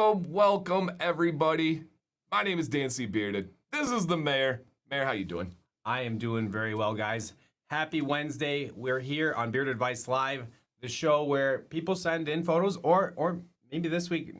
Welcome, everybody. My name is Dan C. Bearded. This is the Mayor. Mayor, how you doing? I am doing very well, guys. Happy Wednesday. We're here on Beard Advice Live, the show where people send in photos, or maybe this week,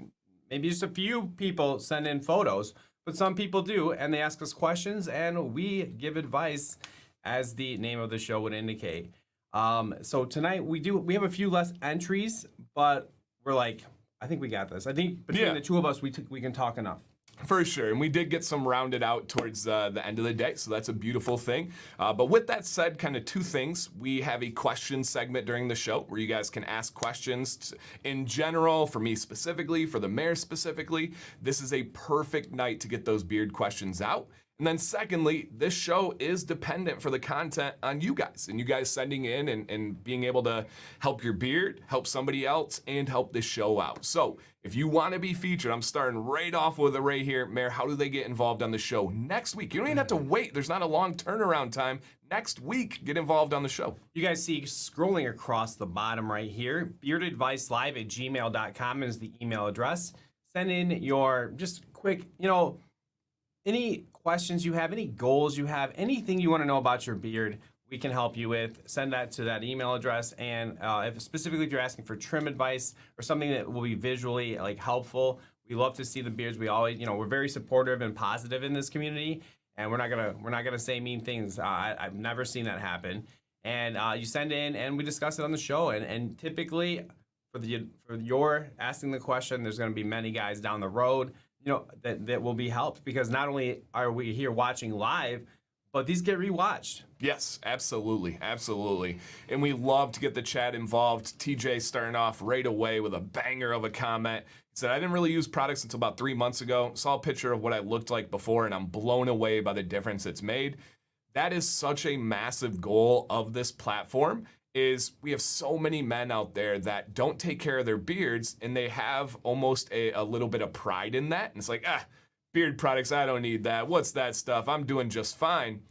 maybe just a few people send in photos, but some people do, and they ask us questions, and we give advice, as the name of the show would indicate. So tonight we have a few less entries, but we're like, I think we got this. I think between the two of us, we can talk enough. For sure, and we did get some rounded out towards the end of the day, so that's a beautiful thing. But with that said, kind of two things. We have a question segment during the show where you guys can ask questions in general, for me specifically, for the Mayor specifically. This is a perfect night to get those beard questions out. And then secondly, this show is dependent for the content on you guys, and you guys sending in and being able to help your beard, help somebody else, and help this show out. So if you want to be featured, I'm starting right off with a Ray here. Mayor, how do they get involved on the show next week? You don't even have to wait. There's not a long turnaround time. Next week, get involved on the show. You guys see scrolling across the bottom right here, beardadvicelive@gmail.com is the email address. Send in your just quick, any questions you have, any goals you have, anything you want to know about your beard, we can help you with. Send that to that email address. And specifically if you're asking for trim advice or something that will be visually helpful, we love to see the beards. We always, we're very supportive and positive in this community, and we're not gonna say mean things. I've never seen that happen. And you send in, and we discuss it on the show. And typically, for your asking the question, there's going to be many guys down the road that will be helped, because not only are we here watching live, but these get rewatched. Yes, absolutely. And we love to get the chat involved. TJ starting off right away with a banger of a comment. He said, I didn't really use products until about 3 months ago. Saw a picture of what I looked like before, and I'm blown away by the difference it's made. That is such a massive goal of this platform. Is we have so many men out there that don't take care of their beards, and they have almost a little bit of pride in that. And it's like, beard products, I don't need that. What's that stuff? I'm doing just fine.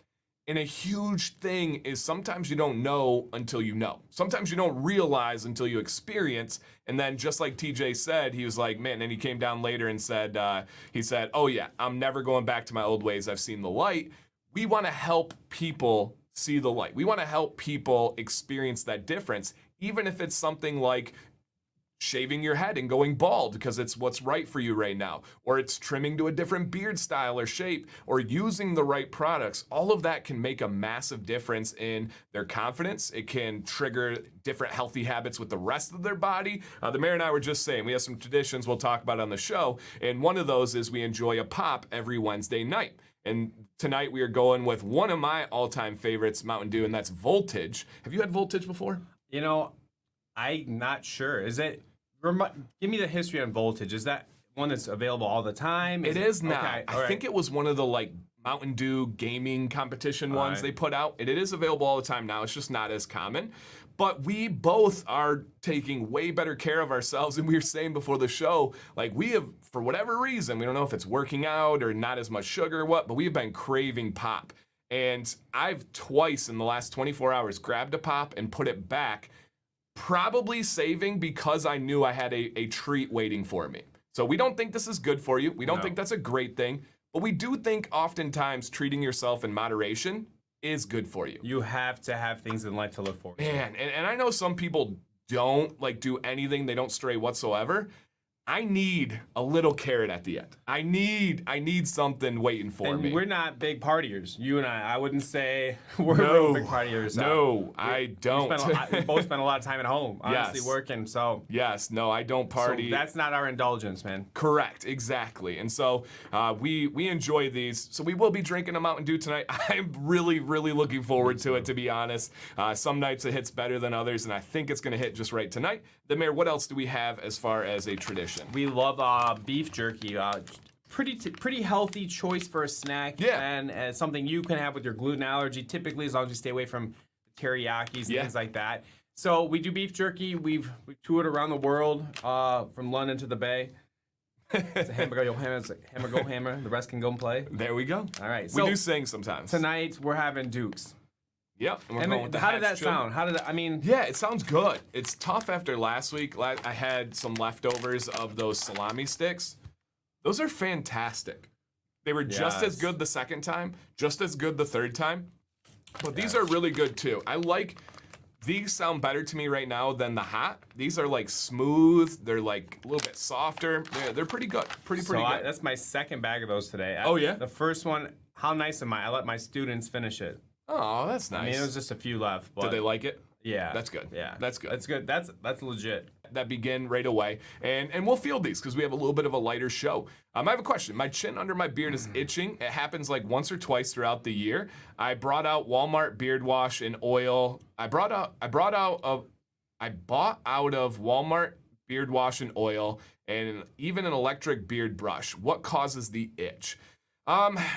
And a huge thing is sometimes you don't know until you know. Sometimes you don't realize until you experience. And then just like TJ said, he was like, man, and he came down later and said, oh yeah, I'm never going back to my old ways. I've seen the light. We want to help people see the light. We want to help people experience that difference, even if it's something like shaving your head and going bald because it's what's right for you right now, or it's trimming to a different beard style or shape, or using the right products. All of that can make a massive difference in their confidence. It can trigger different healthy habits with the rest of their body. The Mayor and I were just saying, we have some traditions we'll talk about on the show, and one of those is we enjoy a pop every Wednesday night. And tonight we are going with one of my all-time favorites, Mountain Dew, and that's Voltage. Have you had Voltage before? I'm not sure. Is it? Give me the history on Voltage. Is that one that's available all the time? It is now. Okay, I think it was one of the Mountain Dew gaming competition ones they put out. It is available all the time now. It's just not as common. But we both are taking way better care of ourselves. And we were saying before the show, we have, for whatever reason, we don't know if it's working out or not as much sugar or what, but we've been craving pop. And I've twice in the last 24 hours grabbed a pop and put it back, probably saving because I knew I had a treat waiting for me. So we don't think this is good for you. We don't think that's a great thing. But we do think oftentimes treating yourself in moderation is good for you. You have to have things in life to look forward to. Man, and I know some people don't do anything. They don't stray whatsoever. I need a little carrot at the end. I need something waiting for me. We're not big partiers. You and I wouldn't say we're big partiers. No, I don't. We both spend a lot of time at home, honestly, working. So yes, no, I don't party. So that's not our indulgence, man. Correct, exactly. And so we enjoy these. So we will be drinking a Mountain Dew tonight. I'm really looking forward to it, to be honest. Some nights it hits better than others, and I think it's going to hit just right tonight. The Mayor, what else do we have as far as a tradition? We love beef jerky. Pretty healthy choice for a snack. Yeah. And something you can have with your gluten allergy, typically, as long as you stay away from teriyakis and things like that. So we do beef jerky. We've toured around the world, from London to the Bay. It's a hammer, go hammer. It's a hammer, go hammer. The rest can go and play. There we go. All right. We do sing sometimes. Tonight we're having Dukes. Yep. And how did that sound? Yeah, it sounds good. It's tough after last week. I had some leftovers of those salami sticks. Those are fantastic. They were just as Yes. good the second time, just as good the third time. But these Yes. are really good too. These sound better to me right now than the hot. These are like smooth. They're like a little bit softer. They're pretty good. Pretty good. That's my second bag of those today. Oh, yeah? The first one, how nice am I? I let my students finish it. Oh, that's nice. I mean, it was just a few left. But Did they like it? Yeah. That's good. Yeah. That's good. That's good. That's legit. That begin right away. And we'll field these because we have a little bit of a lighter show. I have a question. My chin under my beard is itching. It happens like once or twice throughout the year. I brought out Walmart beard wash and oil. I bought out of Walmart beard wash and oil and even an electric beard brush. What causes the itch?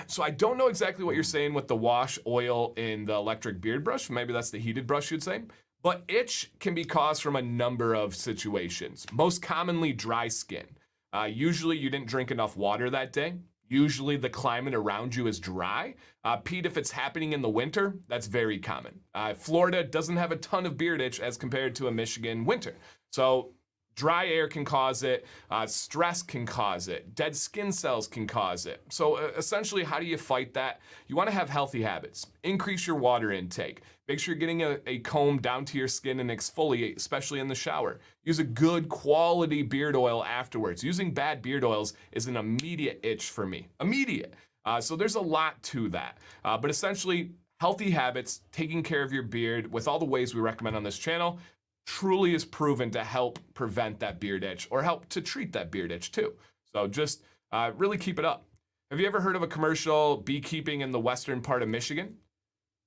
So I don't know exactly what you're saying with the wash, oil, and the electric beard brush. Maybe that's the heated brush you'd say. But itch can be caused from a number of situations. Most commonly, dry skin. Usually you didn't drink enough water that day. Usually the climate around you is dry. Pete, if it's happening in the winter, that's very common. Florida doesn't have a ton of beard itch as compared to a Michigan winter. So dry air can cause it, stress can cause it, dead skin cells can cause it. So essentially, how do you fight that? You want to have healthy habits. Increase your water intake. Make sure you're getting a comb down to your skin and exfoliate, especially in the shower. Use a good quality beard oil afterwards. Using bad beard oils is an immediate itch for me. Immediate. So there's a lot to that. But essentially, healthy habits, taking care of your beard with all the ways we recommend on this channel, truly is proven to help prevent that beard itch or help to treat that beard itch too. So just really keep it up. Have you ever heard of a commercial beekeeping in the western part of Michigan?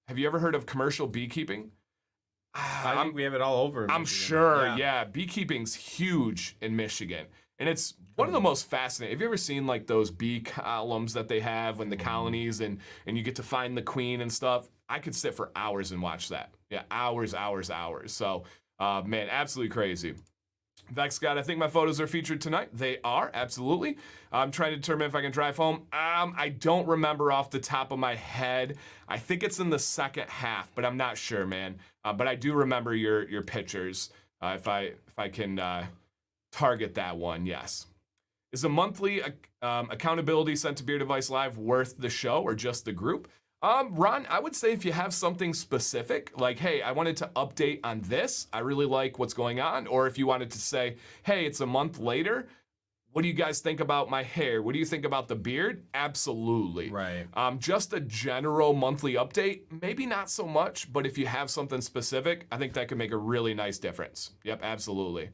Have you ever heard of commercial beekeeping? I think we have it all over. in I'm Michigan. sure, yeah. Beekeeping's huge in Michigan. And it's one of the most fascinating. Have you ever seen like those bee columns that they have in the colonies and you get to find the queen and stuff? I could sit for hours and watch that. Yeah, hours. So, man, absolutely crazy. In fact, Scott, I think my photos are featured tonight. They are, absolutely. I'm trying to determine if I can drive home. I don't remember off the top of my head. I think it's in the second half, but I'm not sure, man. But I do remember your pictures. If I can target that one, yes. Is a monthly accountability sent to Beard Advice Live worth the show or just the group? Ron, I would say if you have something specific, like, hey, I wanted to update on this, I really like what's going on, or if you wanted to say, hey, it's a month later, what do you guys think about my hair? What do you think about the beard? Absolutely. Right. Just a general monthly update, maybe not so much, but if you have something specific, I think that could make a really nice difference. Yep, absolutely.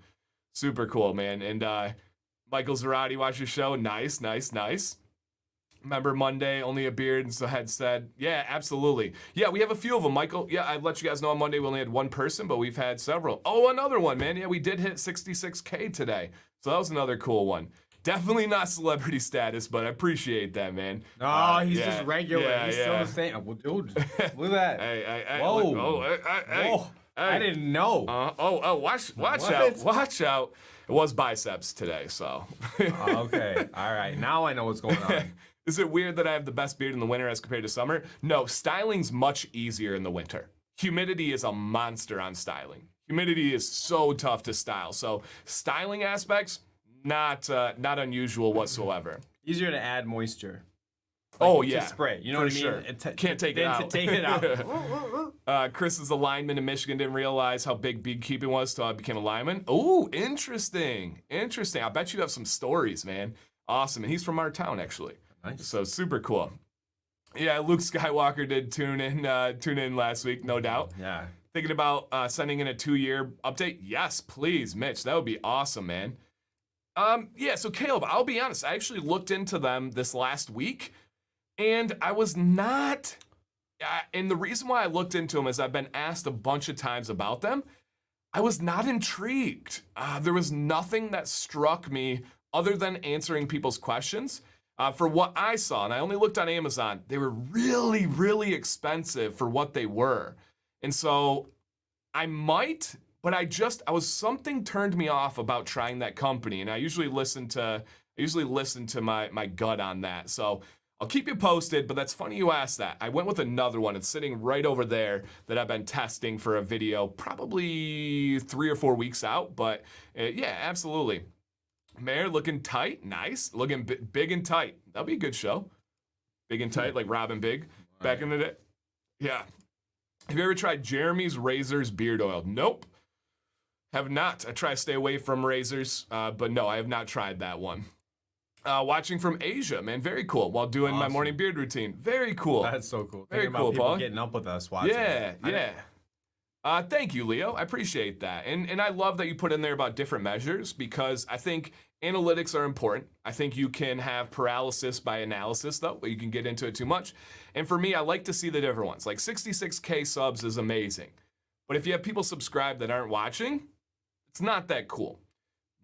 Super cool, man. And Michael Zarati, watch your show. Nice. Remember Monday, only a beard, and so had said, yeah, absolutely. Yeah, we have a few of them, Michael. Yeah, I'd let you guys know on Monday we only had one person, but we've had several. Oh, another one, man. Yeah, we did hit 66K today. So that was another cool one. Definitely not celebrity status, but I appreciate that, man. No, he's just regular. Yeah, he's still the same. Well, dude, look at that. Hey, Whoa. look, Whoa. I didn't know. Watch out. It was biceps today, so. Okay. All right. Now I know what's going on. Is it weird that I have the best beard in the winter as compared to summer? No, styling's much easier in the winter. Humidity is a monster on styling. Humidity is so tough to style. So styling aspects, not unusual whatsoever. Easier to add moisture. Yeah. To spray. You know for what I mean? Sure. Can't take it out. To take it out. Chris's a lineman in Michigan didn't realize how big beekeeping was till I became a lineman. Oh, interesting. I bet you have some stories, man. Awesome. And he's from our town, actually. Nice. So super cool. Yeah, Luke Skywalker did tune in last week, no doubt. Yeah. Thinking about sending in a 2-year update? Yes, please, Mitch. That would be awesome, man. Yeah, so Caleb, I'll be honest. I actually looked into them this last week, and I was not. And the reason why I looked into them is I've been asked a bunch of times about them. I was not intrigued. There was nothing that struck me other than answering people's questions. For what I saw, and I only looked on Amazon, they were really, really expensive for what they were. And so I might, but something turned me off about trying that company. And I usually listen to my gut on that. So I'll keep you posted, but that's funny you asked that. I went with another one. It's sitting right over there that I've been testing for a video, probably 3 or 4 weeks out. But yeah, absolutely. Mayor looking tight. Nice. Looking big and tight. That'll be a good show. Big and tight, like Robin Big back in the day. Yeah. Have you ever tried Jeremy's Razors beard oil? Nope. Have not. I try to stay away from razors, but no, I have not tried that one. Watching from Asia, man, very cool. While doing my morning beard routine, very cool. That's so cool. Very Thinking cool, about people Paul. getting up with us watching. Yeah. Thank you, Leo. I appreciate that. And I love that you put in there about different measures because I think analytics are important. I think you can have paralysis by analysis, though, but you can get into it too much. And for me, I like to see the different ones. Like 66K subs is amazing. But if you have people subscribed that aren't watching, it's not that cool.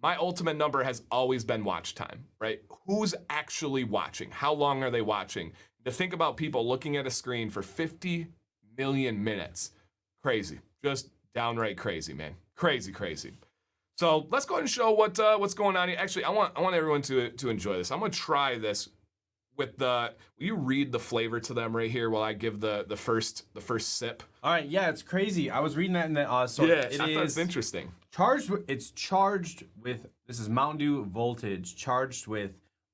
My ultimate number has always been watch time, right? Who's actually watching? How long are they watching? To think about people looking at a screen for 50 million minutes. Crazy. Just downright crazy, man. Crazy. So let's go ahead and show what's going on here. Actually, I want everyone to enjoy this. I'm gonna try this with will you read the flavor to them right here while I give the first sip? All right, yeah, it's crazy. I was reading that in the so yeah, I thought it's interesting. It's charged with, this is Mountain Dew Voltage, charged with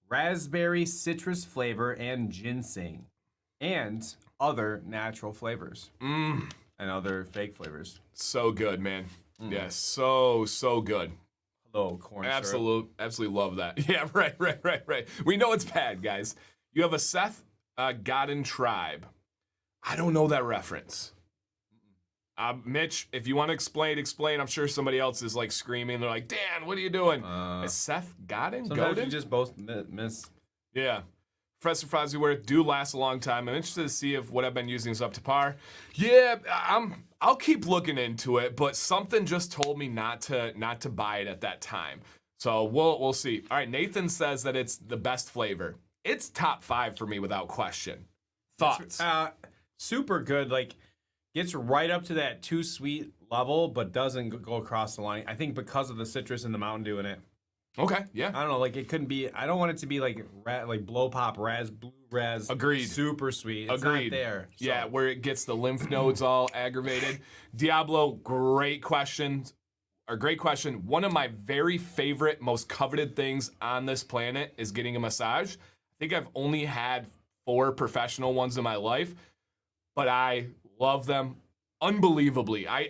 raspberry citrus flavor and ginseng and other natural flavors. And other fake flavors. So good, man. Yeah, so good. Hello, corn syrup. Absolutely love that. Yeah, right. We know it's bad, guys. You have a Seth Godin tribe. I don't know that reference. Mitch, if you want to explain. I'm sure somebody else is like screaming. They're like, Dan, what are you doing? Is Seth Godin? Sometimes you just both miss. Yeah. Professor Fozzyworth do last a long time. I'm interested to see if what I've been using is up to par. Yeah, I'll keep looking into it, but something just told me not to buy it at that time. So we'll see. All right, Nathan says that it's the best flavor. It's top 5 for me without question. Thoughts? Super good. Like, gets right up to that too sweet level, but doesn't go across the line. I think because of the citrus and the Mountain Dew in it. Okay, yeah. I don't know, like it couldn't be. I don't want it to be like blow pop blue raz. Agreed. Super sweet. It's Agreed. not there. So. Yeah, where it gets the lymph nodes all aggravated. Diablo, great question. One of my very favorite, most coveted things on this planet is getting a massage. I think I've only had 4 professional ones in my life, but I love them unbelievably. I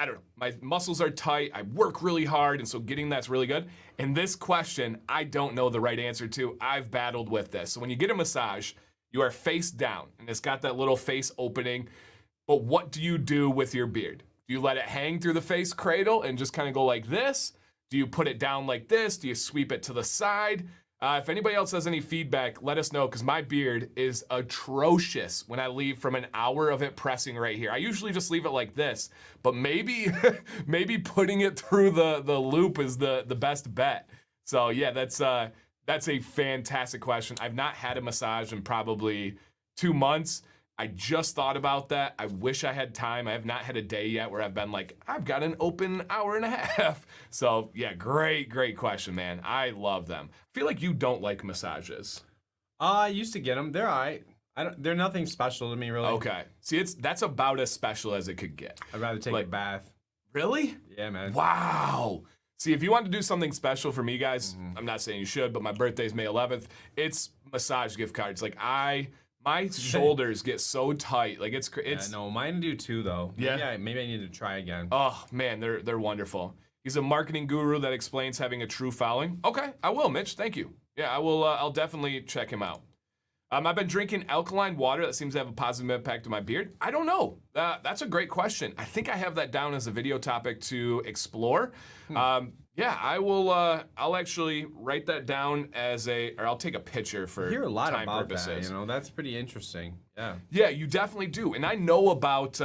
don't know, my muscles are tight, I work really hard, and so getting that's really good. And this question, I don't know the right answer to. I've battled with this. So when you get a massage, you are face down, and it's got that little face opening, but what do you do with your beard? Do you let it hang through the face cradle and just kind of go like this? Do you put it down like this? Do you sweep it to the side? If anybody else has any feedback, let us know, because my beard is atrocious when I leave from an hour of it pressing right here. I usually just leave it like this, but maybe putting it through the loop is the best bet. So yeah, that's a fantastic question. I've not had a massage in probably 2 months. I just thought about that. I wish I had time. I have not had a day yet where I've been like, I've got an open hour and a half. So yeah, great question, man. I love them. I feel like you don't like massages. I used to get them. They're all right. They're nothing special to me, really. Okay. See, that's about as special as it could get. I'd rather take a bath. Really? Yeah, man. Wow. See, if you want to do something special for me, guys, I'm not saying you should, but my birthday's May 11th. It's massage gift cards. Like my shoulders get so tight. Like it's yeah, no, mine do too, though. Yeah. Maybe I need to try again. Oh man, they're wonderful. He's a marketing guru that explains having a true following. Okay, I will, Mitch. Thank you. Yeah, I will. I'll definitely check him out. I've been drinking alkaline water that seems to have a positive impact on my beard. I don't know. That's a great question. I think I have that down as a video topic to explore. Yeah, I will. I'll actually write that down or I'll take a picture for I hear a lot time about purposes. that. You know, that's pretty interesting. Yeah. Yeah, you definitely do. And I know about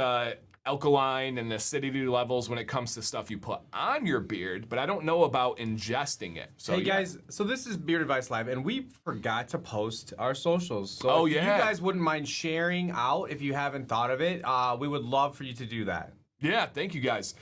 alkaline and acidity levels when it comes to stuff you put on your beard, but I don't know about ingesting it. So hey guys, so this is Beard Advice Live, and we forgot to post our socials. So if you guys wouldn't mind sharing out if you haven't thought of it, we would love for you to do that. Yeah, thank you guys.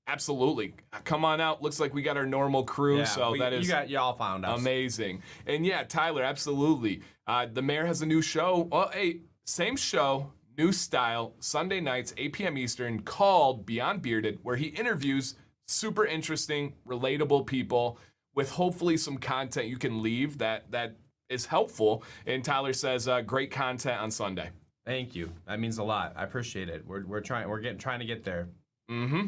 Absolutely. Come on out. Looks like we got our normal crew, y'all found us. Amazing. And yeah, Tyler, absolutely. The mayor has a new show. Well, hey, same show, new style, Sunday nights, 8 p.m. Eastern, called Beyond Bearded, where he interviews super interesting, relatable people with hopefully some content you can leave that is helpful. And Tyler says, great content on Sunday. Thank you. That means a lot. I appreciate it. We're trying to get there. Mm-hmm.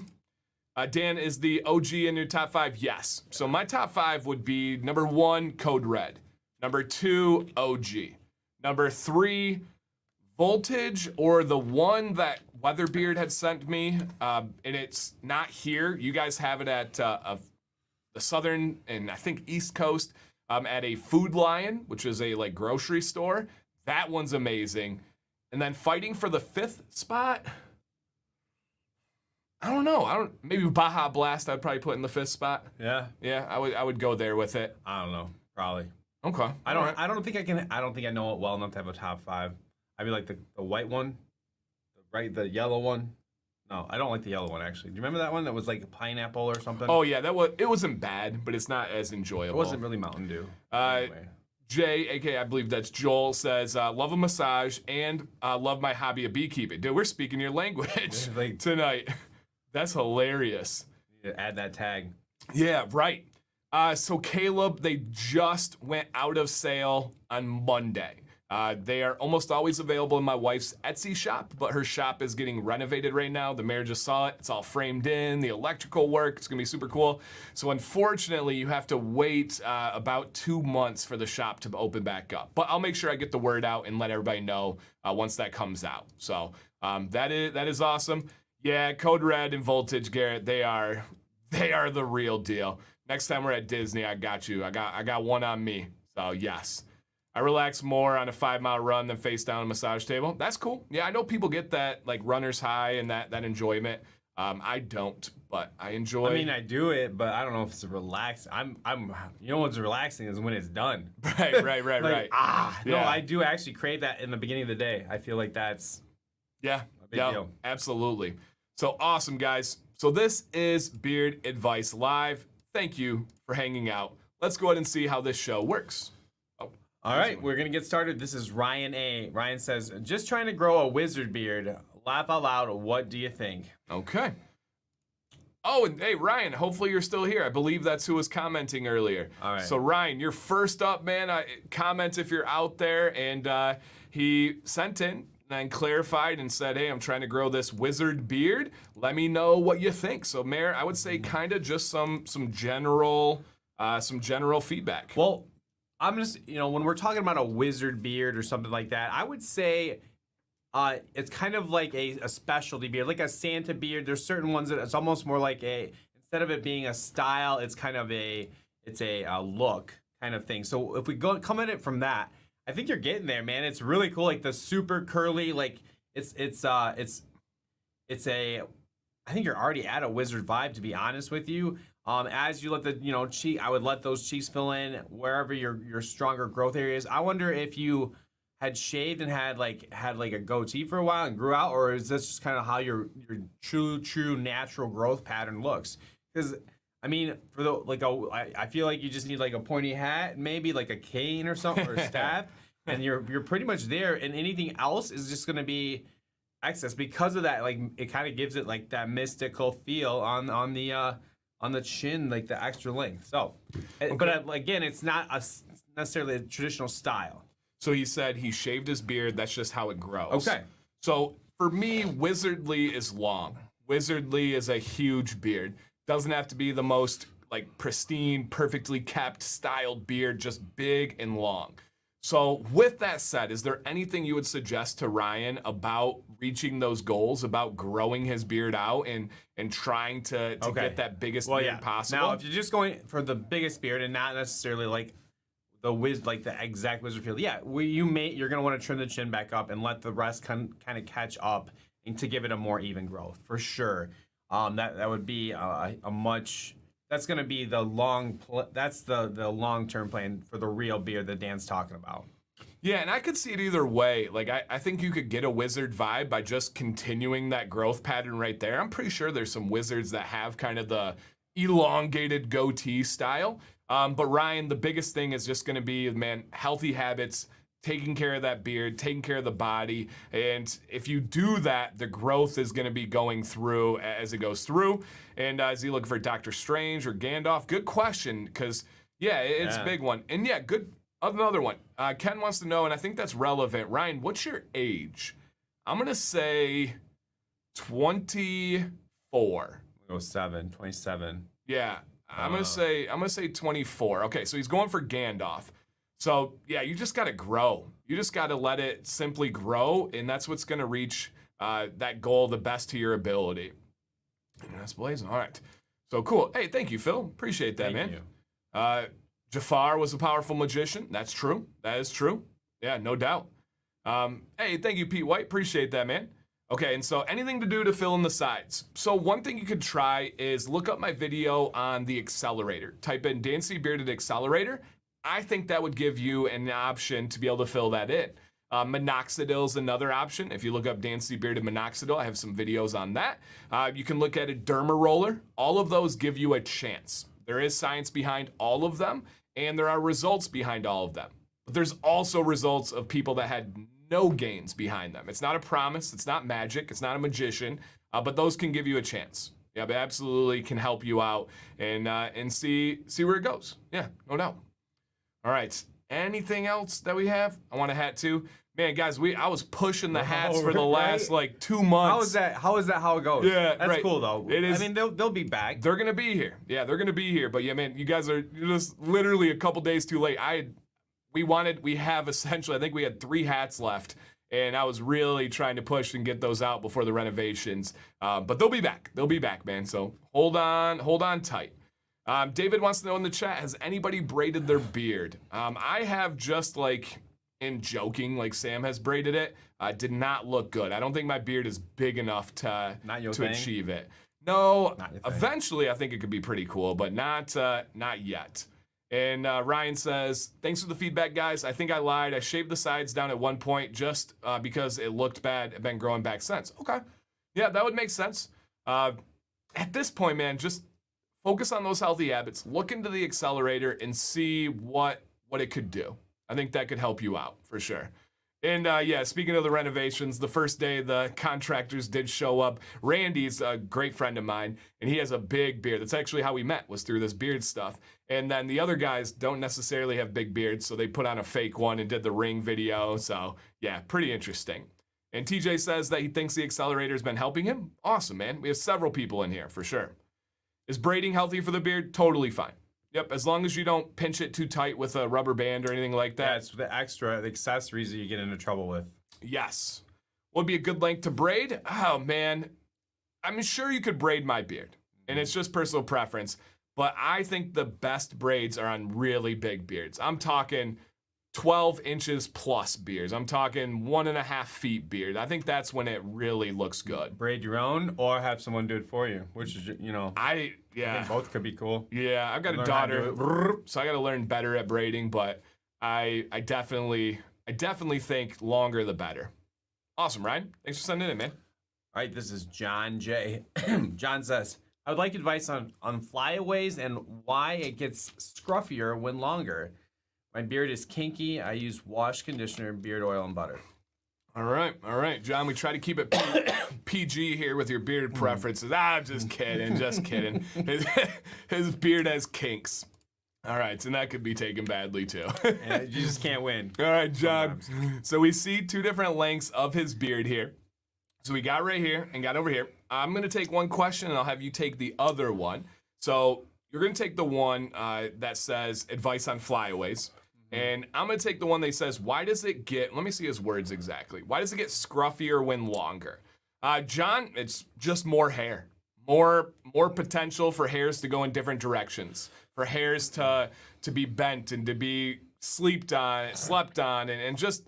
Dan, is the OG in your top 5? Yes. So my top 5 would be number 1, Code Red. Number 2, OG. Number 3, Voltage, or the one that Weatherbeard had sent me, and it's not here. You guys have it at the southern and I think East Coast at a Food Lion, which is a like grocery store. That one's amazing. And then fighting for the 5th spot, I don't know. Maybe Baja Blast I'd probably put in the 5th spot. Yeah. Yeah, I would go there with it. I don't know. Probably. Okay. I don't think I know it well enough to have a top 5. I'd be like the white one, the yellow one. No, I don't like the yellow one actually. Do you remember that one that was like a pineapple or something? Oh yeah, it wasn't bad, but it's not as enjoyable. It wasn't really Mountain Dew. Anyway. Jay, aka I believe that's Joel, says, love a massage and love my hobby of beekeeping. Dude, we're speaking your language tonight. That's hilarious. You need to add that tag. Yeah, right. So Caleb, they just went out of sale on Monday. They are almost always available in my wife's Etsy shop, but her shop is getting renovated right now. The mayor just saw it. It's all framed in, the electrical work. It's going to be super cool. So unfortunately, you have to wait about 2 months for the shop to open back up. But I'll make sure I get the word out and let everybody know once that comes out. So that is awesome. Yeah, Code Red and Voltage, Garrett, they are the real deal. Next time we're at Disney, I got you. I got one on me. So yes. I relax more on a 5-mile run than face down a massage table. That's cool. Yeah, I know people get that like runner's high and that enjoyment. I don't, but I enjoy. I mean, I do it, but I don't know if it's relaxing. You know what's relaxing is when it's done. Right, like, right. No, I do actually crave that in the beginning of the day. I feel like that's a big deal. Absolutely. So awesome, guys. So this is Beard Advice Live. Thank you for hanging out. Let's go ahead and see how this show works. All right, we're going to get started. This is Ryan A. Ryan says, just trying to grow a wizard beard. Laugh out loud. What do you think? Okay. Oh, and hey, Ryan, hopefully you're still here. I believe that's who was commenting earlier. All right. So, Ryan, you're first up, man. Comment if you're out there. And he sent in and clarified and said, hey, I'm trying to grow this wizard beard. Let me know what you think. So, Mayor, I would say kind of just some general feedback. Well, I'm just, when we're talking about a wizard beard or something like that, I would say it's kind of like a specialty beard, like a Santa beard. There's certain ones that it's almost more like instead of it being a style, it's kind of it's a look kind of thing. So if we come at it from that, I think you're getting there, man. It's really cool, like the super curly, like I think you're already at a wizard vibe, to be honest with you. As you let the cheek, I would let those cheeks fill in wherever your stronger growth areas. I wonder if you had shaved and had a goatee for a while and grew out, or is this just kind of how your true natural growth pattern looks? Because I mean, I feel like you just need like a pointy hat, maybe like a cane or something, or a staff, and you're pretty much there. And anything else is just going to be excess because of that. Like it kind of gives it like that mystical feel on the chin, like the extra length. So, okay. But again, it's not necessarily a traditional style. So he said he shaved his beard. That's just how it grows. Okay. So for me, wizardly is long. Wizardly is a huge beard. Doesn't have to be the most like pristine, perfectly kept, styled beard, just big and long. So with that said, is there anything you would suggest to Ryan about reaching those goals, about growing his beard out and trying to get that biggest beard possible? Now, if you're just going for the biggest beard and not necessarily like the exact wizard feel, you're gonna want to trim the chin back up and let the rest kind of catch up and to give it a more even growth for sure. That would be that's going to be the long-term plan for the real beard that Dan's talking about. Yeah, and I could see it either way. Like, I think you could get a wizard vibe by just continuing that growth pattern right there. I'm pretty sure there's some wizards that have kind of the elongated goatee style. But Ryan, the biggest thing is just going to be, man, healthy habits, taking care of that beard, taking care of the body. And if you do that, the growth is going to be going through as it goes through. And is he looking for Dr. Strange or Gandalf? Good question, because, yeah, it's a big one. And, yeah, good. Another one. Ken wants to know, and I think that's relevant. Ryan, what's your age? I'm going to say 24. Go 27. Yeah, I'm gonna say 24. Okay, so he's going for Gandalf. So yeah, you just gotta grow. You just gotta let it simply grow, and that's what's gonna reach that goal the best to your ability. And that's blazing. All right. So cool. Hey, thank you, Phil. Appreciate that, Thank man. you. Jafar was a powerful magician. That's true. That is true. Yeah, no doubt. Hey, thank you, Pete White. Appreciate that, man. Okay, and so anything to do to fill in the sides. So one thing you could try is look up my video on the accelerator. Type in Dancy Bearded Accelerator. I think that would give you an option to be able to fill that in. Minoxidil is another option. If you look up Dancy Bearded Minoxidil, I have some videos on that. You can look at a derma roller. All of those give you a chance. There is science behind all of them, and there are results behind all of them. But there's also results of people that had no gains behind them. It's not a promise. It's not magic. It's not a magician. But those can give you a chance. Yeah, but absolutely can help you out and see where it goes. Yeah, no doubt. All right. Anything else that we have? I want a hat too. Man, guys, I was pushing the hats for the last like 2 months. How is that how it goes? Yeah, that's right. cool though. It is. I mean, they'll be back. They're gonna be here. Yeah, they're gonna be here. But yeah, man, you guys are just literally a couple days too late. We have essentially, I think we had 3 hats left, and I was really trying to push and get those out before the renovations. But they'll be back. They'll be back, man. So hold on tight. David wants to know in the chat, has anybody braided their beard? I have, just like in joking, like Sam has braided it. Did not look good. I don't think my beard is big enough to achieve it. No, eventually I think it could be pretty cool, but not yet. And Ryan says, thanks for the feedback, guys. I think I lied. I shaved the sides down at one point just because it looked bad. I've been growing back since. Okay. Yeah, that would make sense. At this point, man, just focus on those healthy habits. Look into the accelerator and see what it could do. I think that could help you out for sure. And yeah, speaking of the renovations, the first day the contractors did show up. Randy's a great friend of mine, and he has a big beard. That's actually how we met, was through this beard stuff. And then the other guys don't necessarily have big beards, so they put on a fake one and did the ring video. So yeah, pretty interesting. And TJ says that he thinks the accelerator's been helping him. Awesome, man. We have several people in here for sure. Is braiding healthy for the beard? Totally fine. Yep, as long as you don't pinch it too tight with a rubber band or anything like that. Yeah, it's the accessories that you get into trouble with. Yes. What would be a good length to braid? Oh, man. I'm sure you could braid my beard, and it's just personal preference, but I think the best braids are on really big beards. I'm talking 12 inches plus beards. I'm talking 1.5 feet beard. I think that's when it really looks good. Braid your own or have someone do it for you, which is, I think both could be cool. Yeah, I've got a daughter, so I got to learn better at braiding, but I definitely think longer the better. Awesome, Ryan. Thanks for sending it in, man. All right, this is John J. John says, I would like advice on flyaways and why it gets scruffier when longer. My beard is kinky. I use wash, conditioner, beard oil, and butter. All right, John. We try to keep it PG here with your beard preferences. I'm just kidding, His beard has kinks. All right, so that could be taken badly too. You just can't win. All right, John. So we see 2 different lengths of his beard here. So we got right here and got over here. I'm gonna take one question and I'll have you take the other one. So you're gonna take the one that says advice on flyaways. And I'm going to take the one that says, why does it get, let me see his words exactly. Why does it get scruffier when longer? John, it's just more hair. More potential for hairs to go in different directions. For hairs to be bent and to be slept on. And just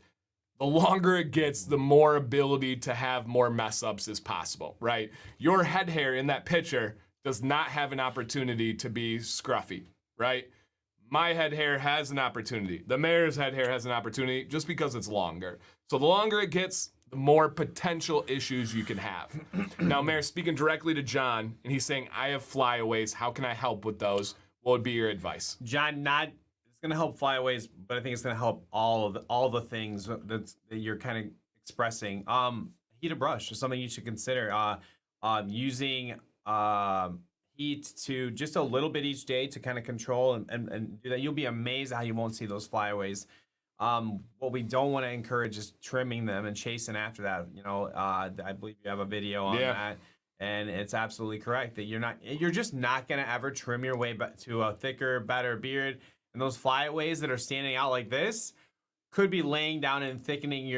the longer it gets, the more ability to have more mess ups is possible, right? Your head hair in that picture does not have an opportunity to be scruffy, right? My head hair has an opportunity. The mayor's head hair has an opportunity just because it's longer. So the longer it gets, the more potential issues you can have. Now, Mayor, speaking directly to John, and he's saying, I have flyaways. How can I help with those? What would be your advice? John, it's going going to help flyaways, but I think it's going to help all the things that you're kind of expressing. Heated brush is something you should consider. Using heat to just a little bit each day to kind of control and do that. You'll be amazed how you won't see those flyaways. What we don't want to encourage is trimming them and chasing after that. I believe you have a video on that, and it's absolutely correct that you're just not going to ever trim your way back to a thicker, better beard. And those flyaways that are standing out like this could be laying down and thickening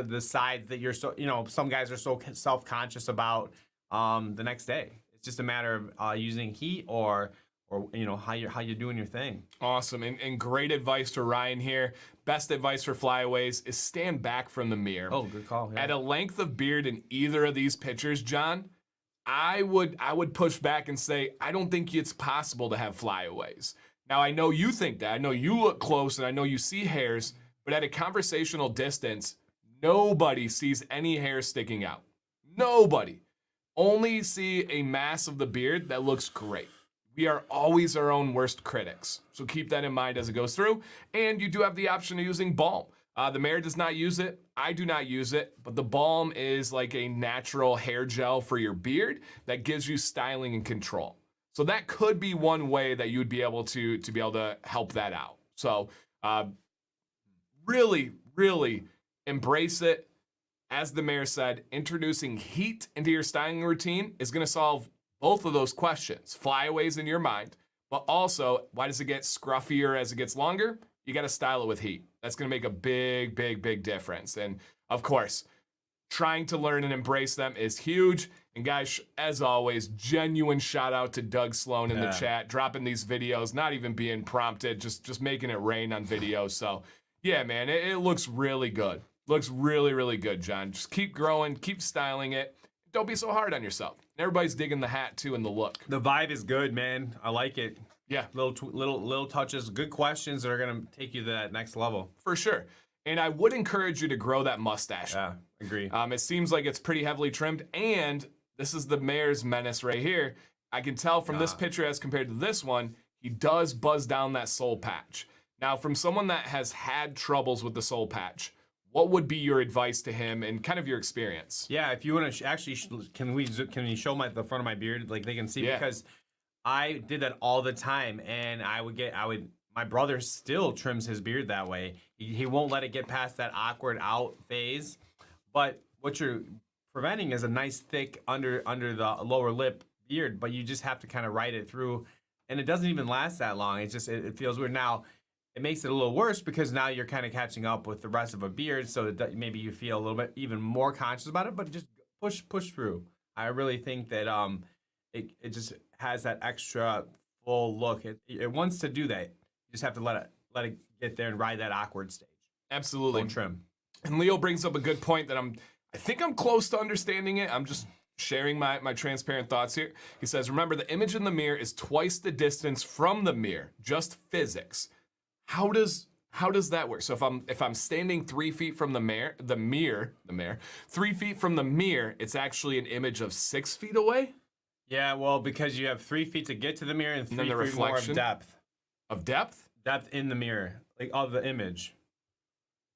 the sides that you're some guys are so self-conscious about the next day. It's just a matter of using heat or how you're doing your thing. Awesome. And great advice to Ryan here. Best advice for flyaways is stand back from the mirror. Oh, good call. Yeah. At a length of beard in either of these pictures, John, I would push back and say I don't think it's possible to have flyaways. Now, I know you think that. I know you look close and I know you see hairs, but at a conversational distance, nobody sees any hair sticking out. Nobody. Only see a mass of the beard that looks great. We are always our own worst critics. So keep that in mind as it goes through. And you do have the option of using balm. The mayor does not use it. I do not use it. But the balm is like a natural hair gel for your beard that gives you styling and control. So that could be one way that you would be able to help that out. So really, really embrace it. As the mayor said, introducing heat into your styling routine is going to solve both of those questions. Flyaways in your mind, but also, why does it get scruffier as it gets longer? You got to style it with heat. That's going to make a big, big, big difference. And of course, trying to learn and embrace them is huge. And guys, as always, genuine shout out to Doug Sloan in the chat, dropping these videos, not even being prompted, just making it rain on videos. So yeah, man, it looks really good. Looks really, really good, John. Just keep growing, keep styling it. Don't be so hard on yourself. Everybody's digging the hat too and the look. The vibe is good, man. I like it. Yeah. Little touches, good questions that are gonna take you to that next level. For sure. And I would encourage you to grow that mustache. Yeah, agree. It seems like it's pretty heavily trimmed, and this is the mayor's menace right here. I can tell from this picture as compared to this one, he does buzz down that soul patch. Now, from someone that has had troubles with the soul patch, what would be your advice to him and kind of your experience? Yeah, if you want to can you show the front of my beard, like they can see? Because I did that all the time, and my brother still trims his beard that way. He won't let it get past that awkward out phase. But what you're preventing is a nice thick under the lower lip beard, but you just have to kind of ride it through, and it doesn't even last that long. It feels weird. Now it makes it a little worse because now you're kind of catching up with the rest of a beard, so that maybe you feel a little bit even more conscious about it, but just push through. I really think that it just has that extra full look. It wants to do that. You just have to let it get there and ride that awkward stage. Absolutely. Don't trim. And Leo brings up a good point that I think I'm close to understanding it. I'm just sharing my transparent thoughts here. He says, remember, the image in the mirror is twice the distance from the mirror, just physics. How does that work? So if I'm standing 3 feet from the mirror, 3 feet from the mirror, it's actually an image of 6 feet away? Yeah, well, because you have 3 feet to get to the mirror and 3 the feet more of depth. Of depth? Depth in the mirror, like of the image.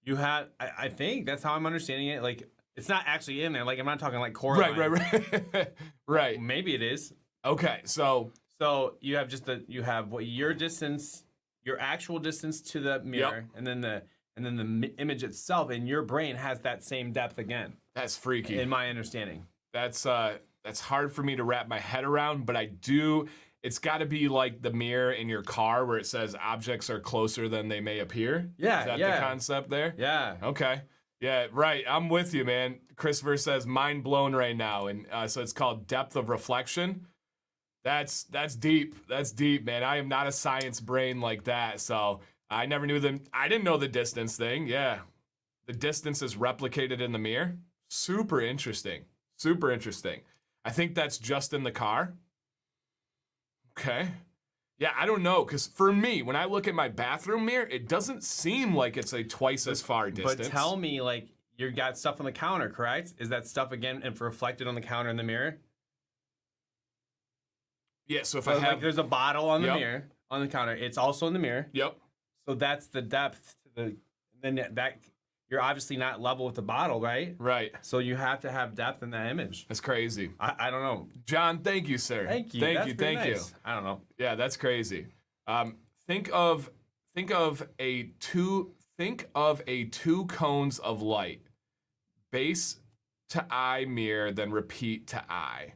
You have, I think that's how I'm understanding it. Like, it's not actually in there. Like, I'm not talking like core line. Right. Right. Maybe it is. Okay, so you have you have what your distance, your actual distance to the mirror, and then the image itself in your brain has that same depth again. That's freaky. In my understanding. That's hard for me to wrap my head around, but I do. It's got to be like the mirror in your car where it says objects are closer than they may appear. Yeah, Is that the concept there? Yeah. Okay. Yeah, right. I'm with you, man. Christopher says mind blown right now, and so it's called depth of reflection. That's deep. That's deep, man. I am not a science brain like that, so I never knew them. I didn't know the distance thing. Yeah, the distance is replicated in the mirror. Super interesting. Super interesting. I think that's just in the car. Okay. Yeah, I don't know, because for me, when I look at my bathroom mirror, it doesn't seem like it's a twice as far distance. But tell me, like, you got stuff on the counter, correct? Is that stuff, again, and reflected on the counter in the mirror? Yeah, so if I have... Like, there's a bottle on the mirror, on the counter. It's also in the mirror. Yep. So that's the depth to the. Then that you're obviously not level with the bottle, right? Right. So you have to have depth in that image. That's crazy. I don't know. John, thank you, sir. Thank you. Thank That's you. pretty Thank you. nice. I don't know. Yeah, that's crazy. Think of a two cones of light, base to eye mirror, then repeat to eye.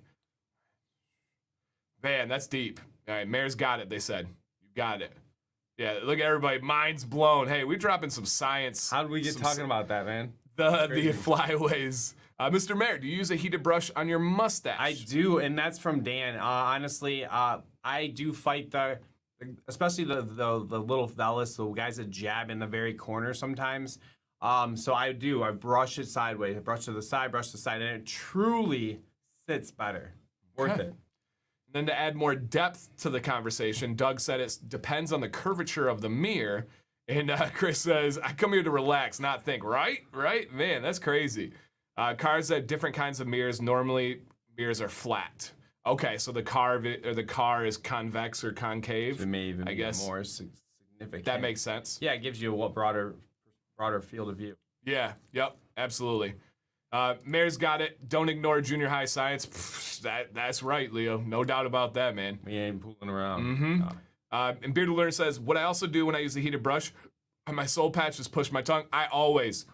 Man, that's deep. All right, Mayor's got it. They said you got it. Yeah, look at everybody. Mind's blown. Hey, we're dropping some science. How did we get talking about that, man? The flyaways. Mr. Mayor, do you use a heated brush on your mustache? I do, and that's from Dan. Honestly, I do fight especially the little fellas, the guys that jab in the very corner sometimes. So I do. I brush it sideways. I brush to the side, and it truly sits better. Worth it. Then to add more depth to the conversation, Doug said it depends on the curvature of the mirror. And Chris says, I come here to relax, not think. Right? Right? Man, that's crazy. Cars said different kinds of mirrors. Normally, mirrors are flat. Okay, so the car is convex or concave. It may even be more significant. That makes sense. Yeah, it gives you a broader field of view. Yeah, yep, absolutely. Mayor's got it. Don't ignore junior high science. That's right, Leo. No doubt about that, man. We ain't fooling around. Mm-hmm. And Bearded Learner says, what I also do when I use the heated brush on my soul patch is push my tongue. I always,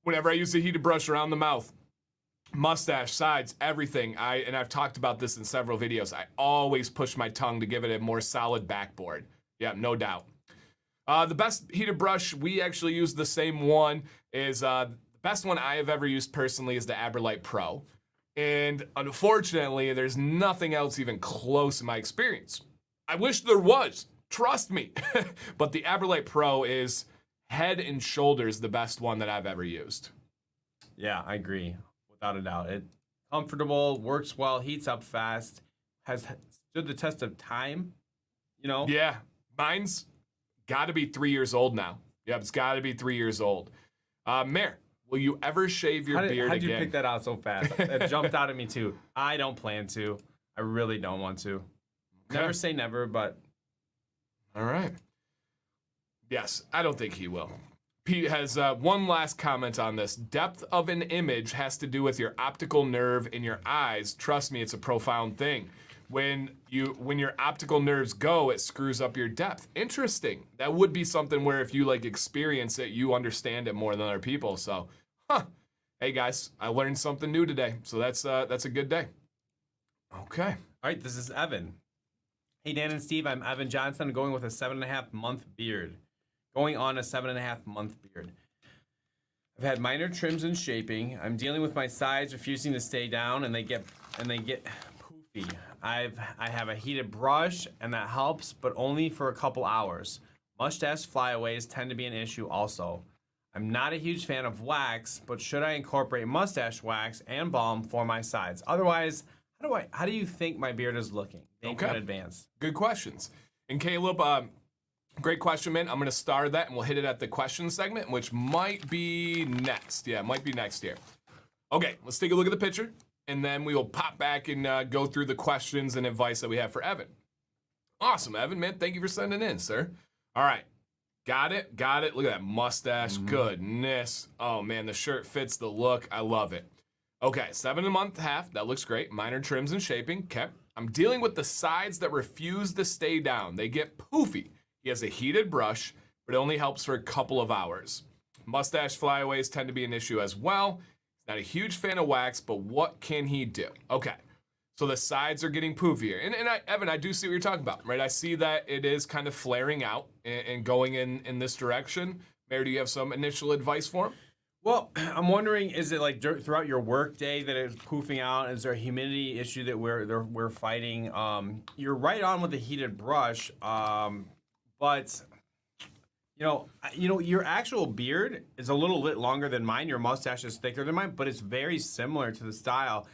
whenever I use the heated brush around the mouth, mustache, sides, everything, and I've talked about this in several videos, I always push my tongue to give it a more solid backboard. Yeah, no doubt. The best heated brush, we actually use the same one, is the best one I have ever used personally is the Aberlite Pro. And unfortunately, there's nothing else even close in my experience. I wish there was, trust me. But the Aberlite Pro is head and shoulders the best one that I've ever used. Yeah, I agree, without a doubt. It's comfortable, works well, heats up fast, has stood the test of time, you know? Yeah, mine's got to be 3 years old now. Yep, it's got to be 3 years old. Mayor, will you ever shave your beard again? How'd you pick that out so fast? It jumped out at me too. I don't plan to. I really don't want to. Okay. Never say never, but. All right. Yes, I don't think he will. Pete has one last comment on this. Depth of an image has to do with your optical nerve in your eyes. Trust me, it's a profound thing. When your optical nerves go, it screws up your depth. Interesting. That would be something where if you experience it, you understand it more than other people. So, hey guys, I learned something new today. So that's a good day. Okay. All right, this is Evan. Hey Dan and Steve, I'm Evan Johnson. I'm going with a 7.5 month beard. Going on a 7.5 month beard. I've had minor trims and shaping. I'm dealing with my sides refusing to stay down, and they get poofy. I have a heated brush, and that helps, but only for a couple hours. Mustache flyaways tend to be an issue also. I'm not a huge fan of wax, but should I incorporate mustache wax and balm for my sides? Otherwise, how do you think my beard is looking? Thank you in advance. Good questions. And Caleb, great question, man. I'm going to star that, and we'll hit it at the question segment, which might be next. Yeah, it might be next year. Okay, let's take a look at the picture, and then we will pop back and go through the questions and advice that we have for Evan. Awesome, Evan, man. Thank you for sending in, sir. All right. Got it. Look at that mustache. Mm-hmm. Goodness. Oh, man, the shirt fits the look. I love it. Okay, 7.5 month. That looks great. Minor trims and shaping. Okay. I'm dealing with the sides that refuse to stay down. They get poofy. He has a heated brush, but it only helps for a couple of hours. Mustache flyaways tend to be an issue as well. He's not a huge fan of wax, but what can he do? Okay, so the sides are getting poofier. And Evan, I do see what you're talking about, right? I see that it is kind of flaring out and going in this direction. Mayor, do you have some initial advice for him? Well, I'm wondering, is it like throughout your work day that it's poofing out? Is there a humidity issue that we're fighting? You're right on with the heated brush, but your actual beard is a little bit longer than mine. Your mustache is thicker than mine, but it's very similar to the style.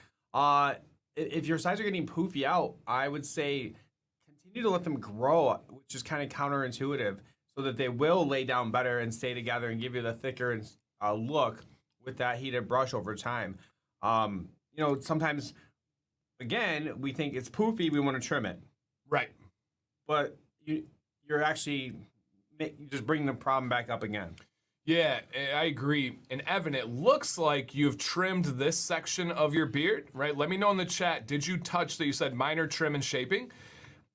If your sides are getting poofy out, I would say continue to let them grow, which is kind of counterintuitive, so that they will lay down better and stay together and give you the thicker and look with that heated brush over time. Sometimes, again, we think it's poofy, we want to trim it. Right. But you're actually just bring the problem back up again. Yeah, I agree. And Evan, it looks like you've trimmed this section of your beard, right? Let me know in the chat, did you touch that you said minor trim and shaping?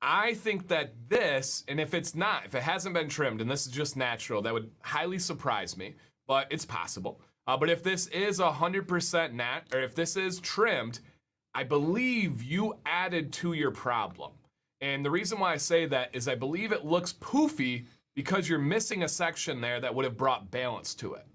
I think that this, and if it's not, if it hasn't been trimmed and this is just natural, that would highly surprise me, but it's possible. But if this is 100% nat, or if this is trimmed, I believe you added to your problem. And the reason why I say that is I believe it looks poofy because you're missing a section there that would have brought balance to it.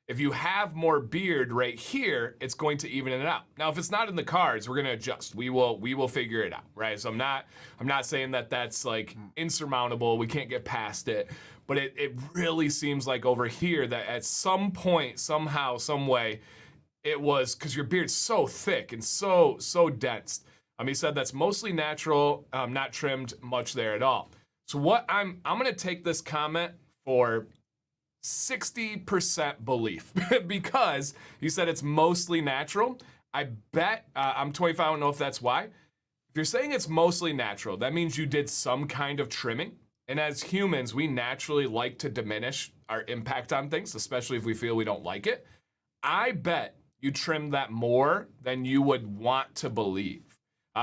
If you have more beard right here, it's going to even it out. Now, if it's not in the cards, we're going to adjust. We will figure it out, right? So I'm not saying that that's like insurmountable. We can't get past it. But it really seems like over here that at some point, somehow, some way, it was because your beard's so thick and so dense. He said that's mostly natural, not trimmed much there at all. So what I'm gonna take this comment for 60% belief because you said it's mostly natural. I bet I'm 25. I don't know if that's why. If you're saying it's mostly natural, that means you did some kind of trimming. And as humans, we naturally like to diminish our impact on things, especially if we feel we don't like it. I bet you trimmed that more than you would want to believe.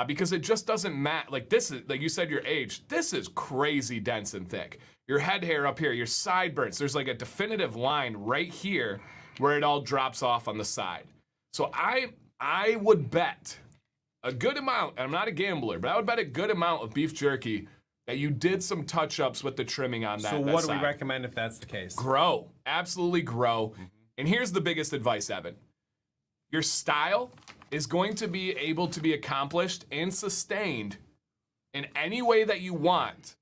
Because it just doesn't matter. Like this is, like you said, your age, this is crazy dense and thick. Your head hair up here, your sideburns, there's like a definitive line right here where it all drops off on the side. So I would bet a good amount, and I'm not a gambler, but I would bet a good amount of beef jerky that you did some touch-ups with the trimming on that. So that what do side. we recommend if that's the case? Grow, absolutely grow. And here's the biggest advice, Evan. Your style is going to be able to be accomplished and sustained in any way that you want,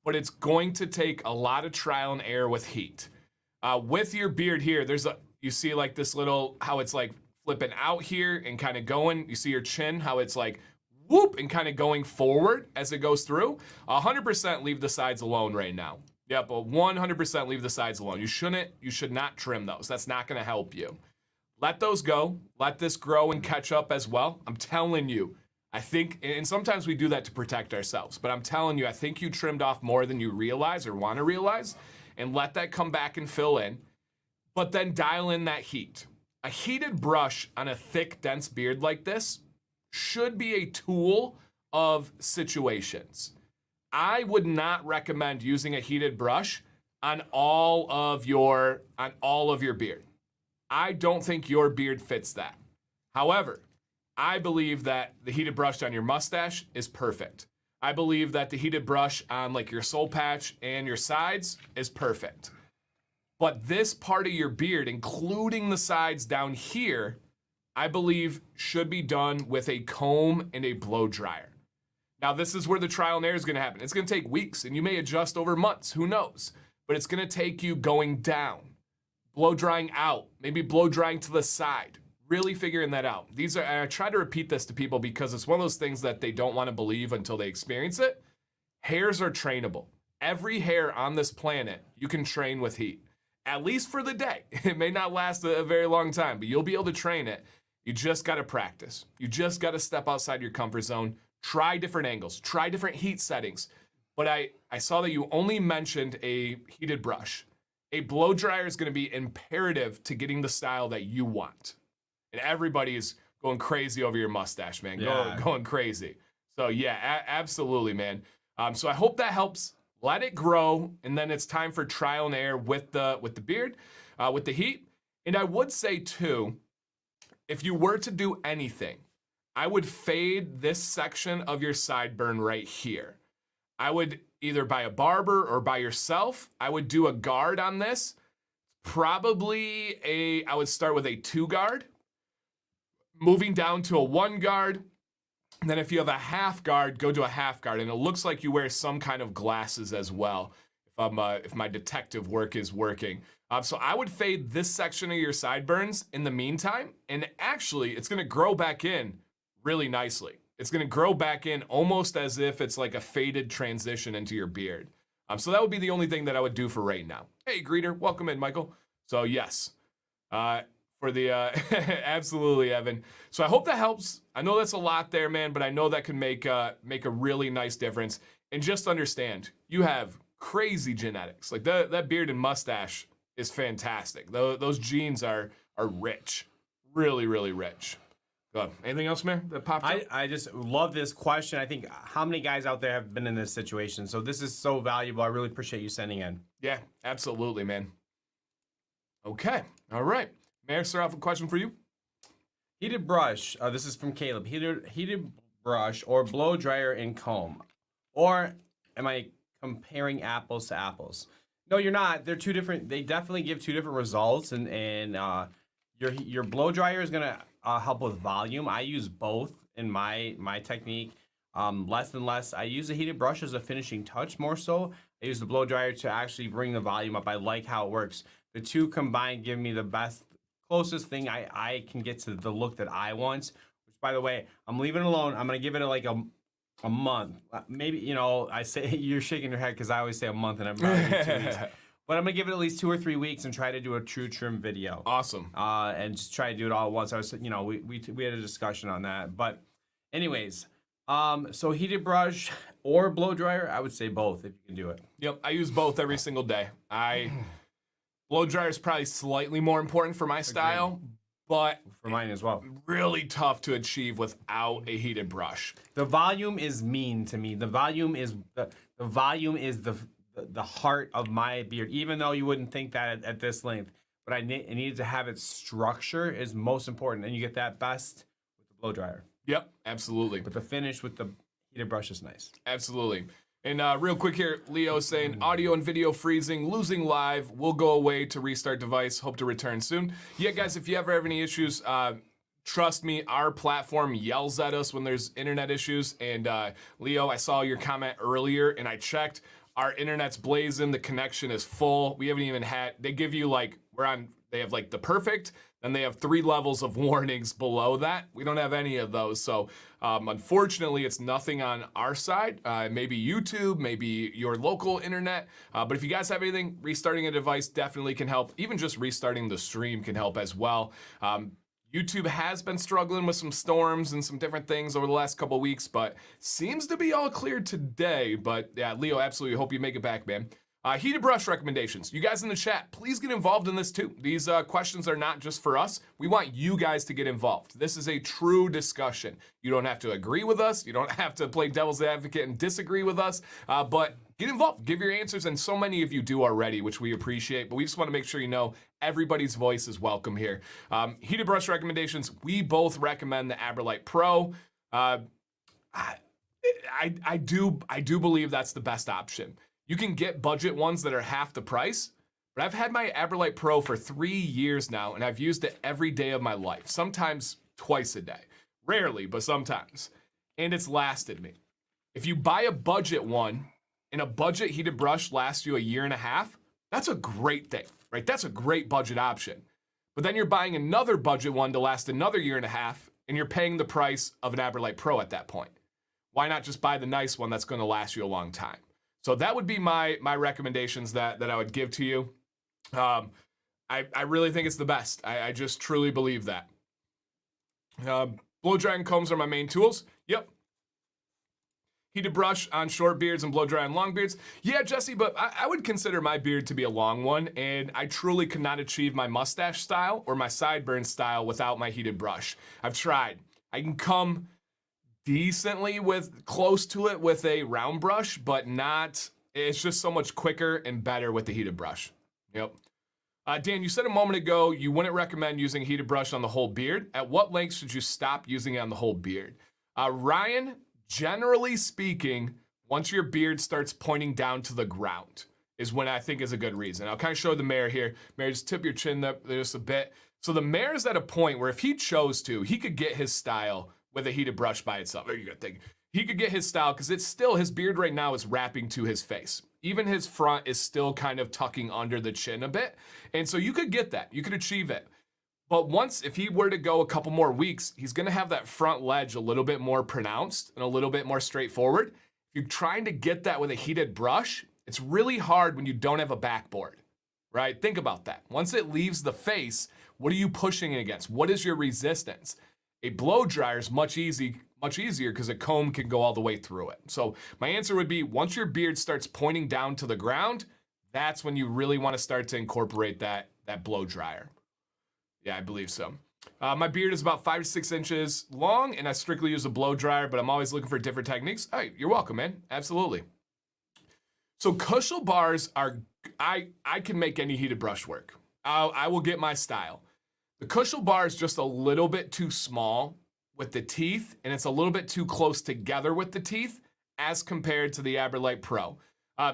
but it's going to take a lot of trial and error with heat. With your beard here, you see like this little, how it's like flipping out here and kind of going. You see your chin, how it's like whoop and kind of going forward as it goes through. 100% leave the sides alone right now. Yep, but 100% leave the sides alone. You should not trim those. That's not gonna help you. Let those go. Let this grow and catch up as well. I'm telling you, I think, and sometimes we do that to protect ourselves, but I'm telling you, I think you trimmed off more than you realize or want to realize, and let that come back and fill in, but then dial in that heat. A heated brush on a thick, dense beard like this should be a tool of situations. I would not recommend using a heated brush on all of your beard. I don't think your beard fits that. However, I believe that the heated brush on your mustache is perfect. I believe that the heated brush on like your soul patch and your sides is perfect. But this part of your beard, including the sides down here, I believe should be done with a comb and a blow dryer. Now, this is where the trial and error is going to happen. It's going to take weeks, and you may adjust over months. Who knows? But it's going to take you going down, blow drying out, maybe blow drying to the side, really figuring that out. I try to repeat this to people because it's one of those things that they don't want to believe until they experience it. Hairs are trainable. Every hair on this planet, you can train with heat, at least for the day. It may not last a very long time, but you'll be able to train it. You just got to practice. You just got to step outside your comfort zone, try different angles, try different heat settings. But I saw that you only mentioned a heated brush. A blow dryer is going to be imperative to getting the style that you want. And everybody's going crazy over your mustache, man. Going crazy. So yeah, absolutely, man. So I hope that helps. Let it grow, and then it's time for trial and error with the beard, with the heat. And I would say too, if you were to do anything, I would fade this section of your sideburn right here. I would either by a barber or by yourself, I would do a guard on this. Probably I would start with a 2 guard, moving down to a 1 guard. And then if you have a half guard, go to a half guard. And it looks like you wear some kind of glasses as well, if my detective work is working. So I would fade this section of your sideburns in the meantime. And actually, it's going to grow back in really nicely. It's going to grow back in almost as if it's like a faded transition into your beard. So that would be the only thing that I would do for right now. Hey, greeter, welcome in, Michael. So yes, for the absolutely, Evan. So I hope that helps. I know that's a lot there, man, but I know that can make a really nice difference. And just understand, you have crazy genetics. Like that beard and mustache is fantastic. Those genes are rich, really, really rich. Anything else, Mayor, that popped up? I just love this question. I think how many guys out there have been in this situation? So this is so valuable. I really appreciate you sending in. Yeah, absolutely, man. Okay, all right. Mayor, start off with a question for you. Heated brush. This is from Caleb. Heated brush or blow dryer and comb, or am I comparing apples to apples? No, you're not. They're two different. They definitely give two different results, and your blow dryer is gonna help with volume. I use both in my technique. Less and less. I use the heated brush as a finishing touch more so. I use the blow dryer to actually bring the volume up. I like how it works. The two combined give me the best, closest thing I can get to the look that I want. Which, by the way, I'm leaving it alone. I'm gonna give it like a month. Maybe, I say you're shaking your head because I always say a month and I'm about 2 weeks. But I'm gonna give it at least 2 or 3 weeks and try to do a true trim video. Awesome. And just try to do it all at once. I was, we had a discussion on that. But, anyways, so heated brush or blow dryer, I would say both if you can do it. Yep, I use both every single day. Blow dryer is probably slightly more important for my style, but for mine as well. Really tough to achieve without a heated brush. The volume is mean to me. The volume is the heart of my beard, even though you wouldn't think that at this length. But I needed to have its structure is most important, and you get that best with the blow dryer. Yep, absolutely. But the finish with the heated brush is nice. Absolutely. And real quick here, Leo saying audio and video freezing, losing live, will go away to restart device. Hope to return soon. Yeah, guys, if you ever have any issues, trust me, our platform yells at us when there's internet issues. And Leo, I saw your comment earlier and I checked. Our internet's blazing. The connection is full. We haven't even had, they give you like, they have like the perfect, then they have 3 levels of warnings below that. We don't have any of those. So unfortunately, it's nothing on our side. Maybe YouTube, maybe your local internet. But if you guys have anything, restarting a device definitely can help. Even just restarting the stream can help as well. YouTube has been struggling with some storms and some different things over the last couple of weeks, but seems to be all clear today. But yeah, Leo, absolutely hope you make it back, man. Heated brush recommendations. You guys in the chat, please get involved in this too. These questions are not just for us. We want you guys to get involved. This is a true discussion. You don't have to agree with us. You don't have to play devil's advocate and disagree with us, but get involved. Give your answers, and so many of you do already, which we appreciate, but we just want to make sure you know everybody's voice is welcome here. Heated brush recommendations. We both recommend the Aberlite Pro. I do believe that's the best option. You can get budget ones that are half the price, but I've had my Aberlite Pro for 3 years now, and I've used it every day of my life, sometimes twice a day. Rarely, but sometimes. And it's lasted me. If you buy a budget one, and a budget heated brush lasts you 1.5 years, that's a great thing, right? That's a great budget option. But then you're buying another budget one to last another 1.5 years, and you're paying the price of an Aberlite Pro at that point. Why not just buy the nice one that's going to last you a long time? So that would be my recommendations that I would give to you. I really think it's the best. I just truly believe that. Blow dry and combs are my main tools. Yep. Heated brush on short beards and blow dry on long beards. Yeah, Jesse, but I would consider my beard to be a long one, and I truly could not achieve my mustache style or my sideburn style without my heated brush. I've tried. I can come decently close to it with a round brush, but not, it's just so much quicker and better with the heated brush. Yep. Dan, you said a moment ago you wouldn't recommend using a heated brush on the whole beard. At what length should you stop using it on the whole beard? Ryan, generally speaking, once your beard starts pointing down to the ground is when I think is a good reason. I'll kind of show the mayor here. Mayor, just tip your chin up just a bit. So the mayor's at a point where if he chose to, he could get his style with a heated brush by itself. There you go. He could get his style because it's still, his beard right now is wrapping to his face. Even his front is still kind of tucking under the chin a bit. And so you could get that. You could achieve it. But once, if he were to go a couple more weeks, he's going to have that front ledge a little bit more pronounced and a little bit more straightforward. If you're trying to get that with a heated brush, it's really hard when you don't have a backboard, right? Think about that. Once it leaves the face, what are you pushing it against? What is your resistance? A blow dryer is much much easier because a comb can go all the way through it. So my answer would be once your beard starts pointing down to the ground, that's when you really want to start to incorporate that blow dryer. Yeah, I believe so. My beard is about 5 to 6 inches long, and I strictly use a blow dryer, but I'm always looking for different techniques. All right, you're welcome, man. Absolutely. So cushion bars are, I can make any heated brush work. I will get my style. The cushion bar is just a little bit too small with the teeth, and it's a little bit too close together with the teeth as compared to the AberLite Pro.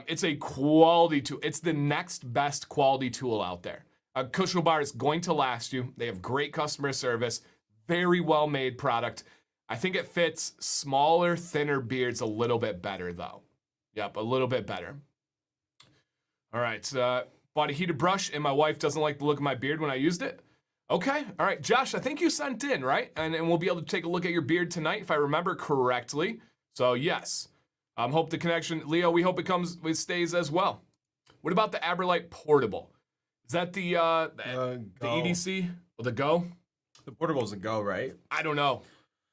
It's a quality tool. It's the next best quality tool out there. A cushion bar is going to last you. They have great customer service, very well made product. I think it fits smaller, thinner beards a little bit better though. Yep, a little bit better. All right, bought a heated brush and my wife doesn't like the look of my beard when I used it. Okay, all right, Josh, I think you sent in, right? And we'll be able to take a look at your beard tonight if I remember correctly. So yes, hope the connection, Leo, we hope it stays as well. What about the AberLite Portable? Is that the EDC or the Go? The Portable's a Go, right? I don't know.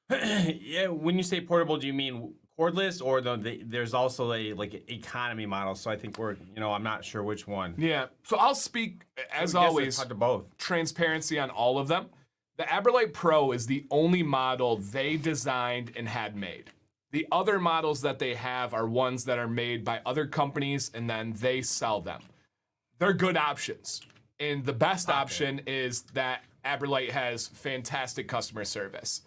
Yeah, when you say portable, do you mean cordless or there's also a economy model? So I think I'm not sure which one. Yeah. So I'll speak as always. Talk to both. Transparency on all of them. The AberLite Pro is the only model they designed and had made. The other models that they have are ones that are made by other companies and then they sell them. They're good options. And the best option is that AberLite has fantastic customer service.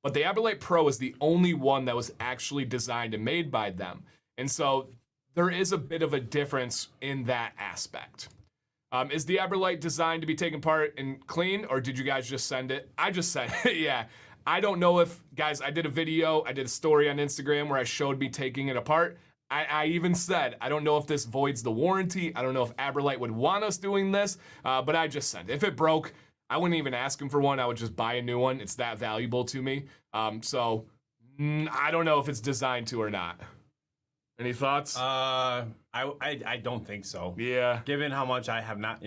But the AberLite Pro is the only one that was actually designed and made by them. And so there is a bit of a difference in that aspect. Is the AberLite designed to be taken apart and clean, or did you guys just send it? I just sent it, yeah. I don't know if, guys, I did a story on Instagram where I showed me taking it apart. I even said, I don't know if this voids the warranty. I don't know if AberLite would want us doing this, but I just sent it. If it broke, I wouldn't even ask him for one. I would just buy a new one. It's that valuable to me. So I don't know if it's designed to or not. Any thoughts? I don't think so. Yeah. Given how much I have not,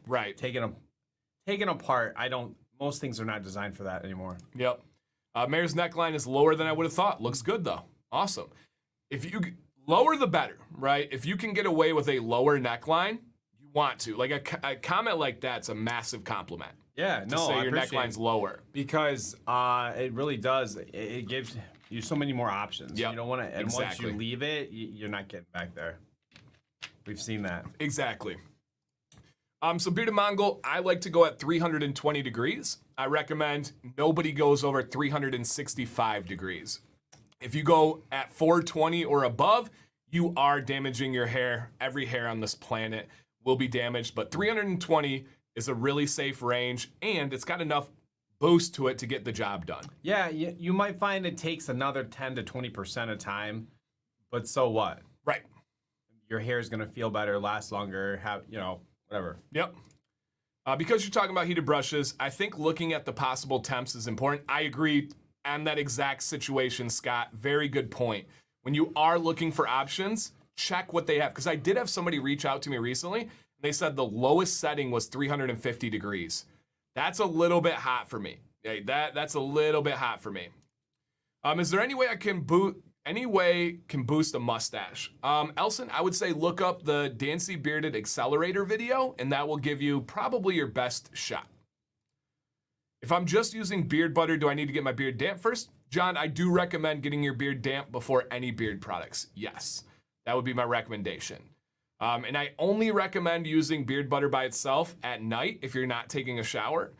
right. taken apart, most things are not designed for that anymore. Yep. Mayor's neckline is lower than I would have thought. Looks good though. Awesome. If you lower the better, right? If you can get away with a lower neckline, you want to. Like a comment like that's a massive compliment. Yeah, to say your neckline's lower. Because it really does. It gives you so many more options. Yep. You don't want to, and exactly. once you leave it, you're not getting back there. We've seen that. Exactly. So Bearded Mongol, I like to go at 320 degrees. I recommend nobody goes over 365 degrees. If you go at 420 or above, you are damaging your hair. Every hair on this planet will be damaged, but 320 is a really safe range, and it's got enough boost to it to get the job done. Yeah, you might find it takes another 10 to 20% of time, but so what? Right. Your hair is going to feel better, last longer, whatever. Yep. Because you're talking about heated brushes, I think looking at the possible temps is important. I agree on that exact situation, Scott. Very good point. When you are looking for options, check what they have. Because I did have somebody reach out to me recently. And they said the lowest setting was 350 degrees. That's a little bit hot for me. That's a little bit hot for me. Is there any way I can boost a mustache? Elson, I would say look up the Dancy Bearded Accelerator video, and that will give you probably your best shot. If I'm just using beard butter, do I need to get my beard damp first? John, I do recommend getting your beard damp before any beard products. Yes, that would be my recommendation. And I only recommend using beard butter by itself at night if you're not taking a shower.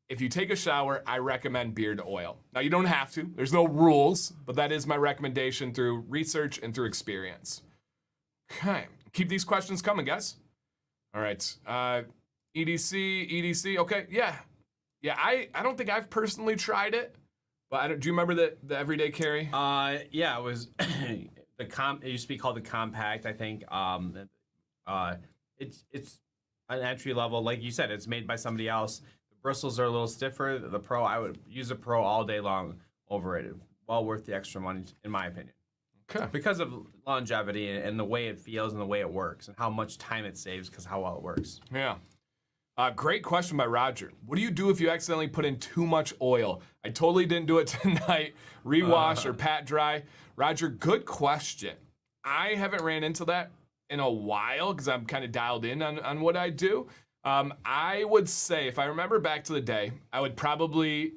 If you take a shower, I recommend beard oil. Now, you don't have to. There's no rules, but that is my recommendation through research and through experience. Okay. Keep these questions coming, guys. All right. EDC. Okay. Yeah. Yeah, I don't think I've personally tried it, but do you remember the everyday carry? Yeah, it was it used to be called the compact, I think. It's an entry level, like you said, it's made by somebody else. The bristles are a little stiffer. The Pro, I would use a Pro all day long over it. Well worth the extra money, in my opinion. Okay. Because of longevity and the way it feels and the way it works and how much time it saves because how well it works. Yeah. Great question by Roger. What do you do if you accidentally put in too much oil? I totally didn't do it tonight. Rewash or pat dry. Roger, good question. I haven't ran into that in a while because I'm kind of dialed in on what I do. I would say, if I remember back to the day, I would probably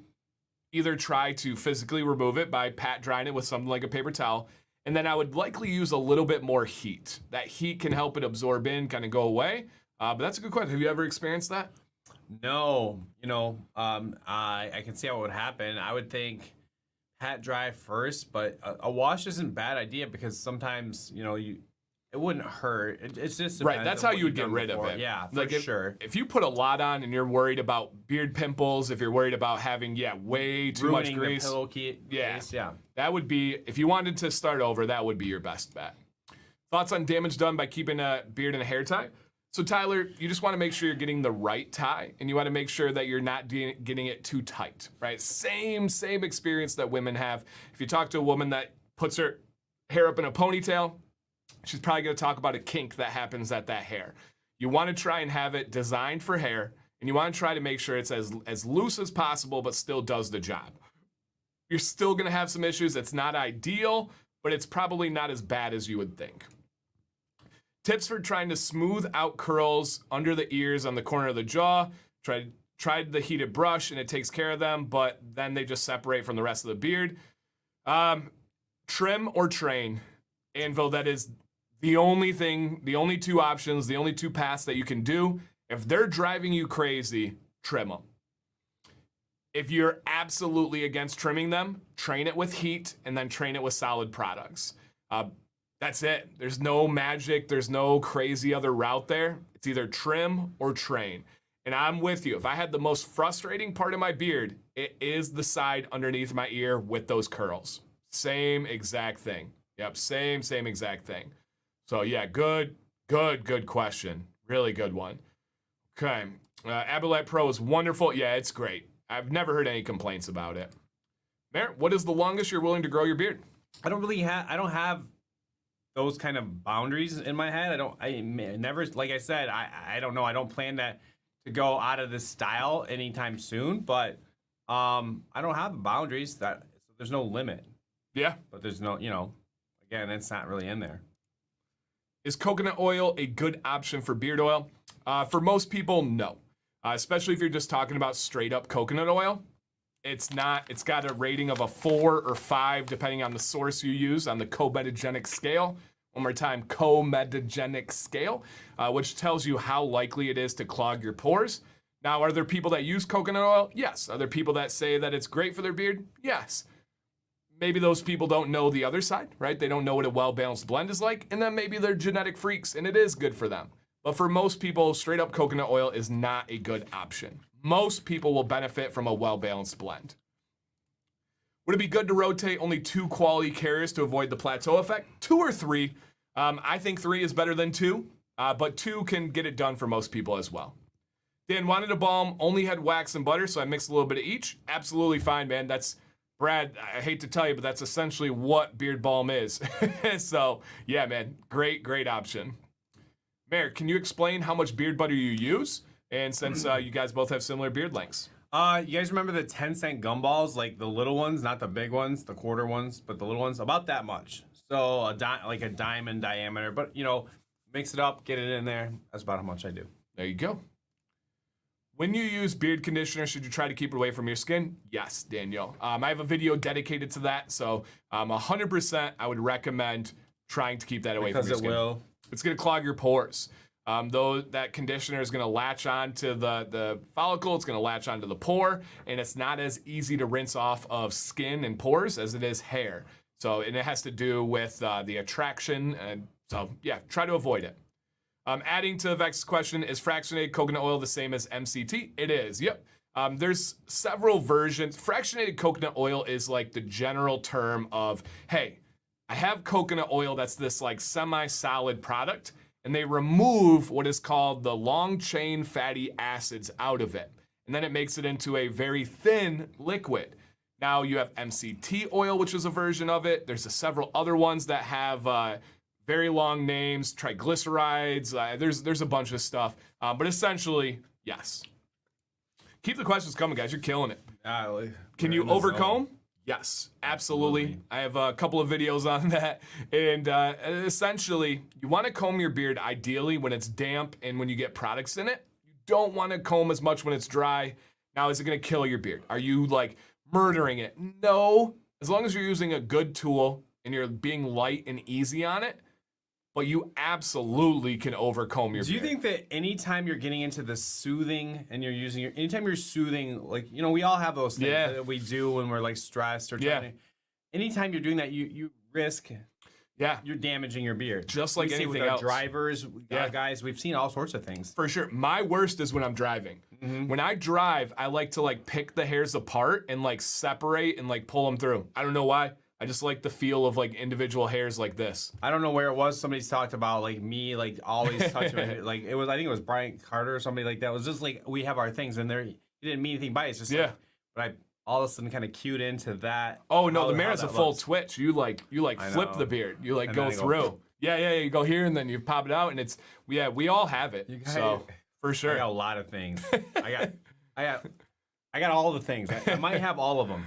either try to physically remove it by pat drying it with something like a paper towel, and then I would likely use a little bit more heat. That heat can help it absorb in, kind of go away. But that's a good question. Have you ever experienced that? No, I can see how it would happen. I would think pat dry first, but a wash isn't a bad idea because sometimes, it wouldn't hurt. It's just right. That's how you would get rid of it. Yeah, for sure. If you put a lot on and you're worried about beard pimples, if you're worried about having way too much grease, yeah, that would be, if you wanted to start over, that would be your best bet. Thoughts on damage done by keeping a beard in a hair tie? So Tyler, you just want to make sure you're getting the right tie, and you want to make sure that you're not getting it too tight, right? Same experience that women have. If you talk to a woman that puts her hair up in a ponytail, she's probably going to talk about a kink that happens at that hair. You want to try and have it designed for hair, and you want to try to make sure it's as loose as possible, but still does the job. You're still going to have some issues. It's not ideal, but it's probably not as bad as you would think. Tips for trying to smooth out curls under the ears on the corner of the jaw. Tried the heated brush and it takes care of them, but then they just separate from the rest of the beard. Trim or train. Anvil, that is the only two options, the only two paths that you can do. If they're driving you crazy, trim them. If you're absolutely against trimming them, train it with heat and then train it with solid products. That's it. There's no magic. There's no crazy other route there. It's either trim or train. And I'm with you. If I had the most frustrating part of my beard, it is the side underneath my ear with those curls. Same exact thing. Yep, same exact thing. So yeah, good question. Really good one. Okay. Abilette Pro is wonderful. Yeah, it's great. I've never heard any complaints about it. Merritt, what is the longest you're willing to grow your beard? I don't have those kind of boundaries in my head. I never, like I said, I don't know. I don't plan to go out of this style anytime soon, but I don't have boundaries there's no limit. Yeah. But there's no, again, it's not really in there. Is coconut oil a good option for beard oil? For most people, no. Especially if you're just talking about straight up coconut oil. It's not. It's got a rating of a 4 or 5, depending on the source you use on the comedogenic scale. One more time, comedogenic scale, which tells you how likely it is to clog your pores. Now, are there people that use coconut oil? Yes. Are there people that say that it's great for their beard? Yes. Maybe those people don't know the other side, right? They don't know what a well-balanced blend is like, and then maybe they're genetic freaks, and it is good for them. But for most people, straight up coconut oil is not a good option. Most people will benefit from a well-balanced blend. Would it be good to rotate only 2 quality carriers to avoid the plateau effect? 2 or 3. I think 3 is better than 2, but 2 can get it done for most people as well. Dan, wanted a balm, only had wax and butter, so I mixed a little bit of each. Absolutely fine, man. That's, Brad, I hate to tell you, but that's essentially what beard balm is. So, yeah, man, great option. Mayor, can you explain how much beard butter you use? And since you guys both have similar beard lengths. You guys remember the 10-cent gumballs, like the little ones, not the big ones, the quarter ones, but the little ones? About that much. So like a dime in diameter. But, mix it up, get it in there. That's about how much I do. There you go. When you use beard conditioner, should you try to keep it away from your skin? Yes, Daniel. I have a video dedicated to that. So 100% I would recommend trying to keep that away from your skin. Because it will. It's going to clog your pores. Though that conditioner is going to latch onto the follicle, it's going to latch onto the pore, and it's not as easy to rinse off of skin and pores as it is hair. So, and it has to do with the attraction, and so yeah, try to avoid it. Adding to Vex's question, is fractionated coconut oil the same as MCT? It is, yep. There's several versions. Fractionated coconut oil is like the general term of, hey, I have coconut oil that's this like semi-solid product, and they remove what is called the long chain fatty acids out of it. And then it makes it into a very thin liquid. Now you have MCT oil, which is a version of it. There's several other ones that have very long names, triglycerides. There's a bunch of stuff. But essentially, Yes. Keep the questions coming, guys. You're killing it. Can We're you in the overcomb? zone. Yes, absolutely. I have a couple of videos on that. And essentially, you want to comb your beard ideally when it's damp and when you get products in it. You don't want to comb as much when it's dry. Now, is it going to kill your beard? Are you like murdering it? No. As long as you're using a good tool and you're being light and easy on it, but you absolutely can overcomb your beard. Do you think that anytime you're getting into the soothing and you're using anytime you're soothing, like, you know, we all have those things that we do when we're like stressed or anytime you're doing that, you risk you're damaging your beard. Just like anything with our else. Drivers, guys, we've seen all sorts of things. For sure. My worst is when I'm driving. When I drive, I like to like pick the hairs apart and like separate and like pull them through. I don't know why. I just like the feel of like individual hairs like this. I don't know where it was. Somebody's talked about like me, like always touching my hair. Like it was, I think it was Brian Carter or somebody like that. It was just like, we have our things and there, he didn't mean anything by it. It's just like, but I all of a sudden kind of cued into that. Oh no, the man has a full twitch. You like flip the beard. You like go through. You go here and then you pop it out and it's, we all have it. So for sure. I got a lot of things. I got all the things. I might have all of them.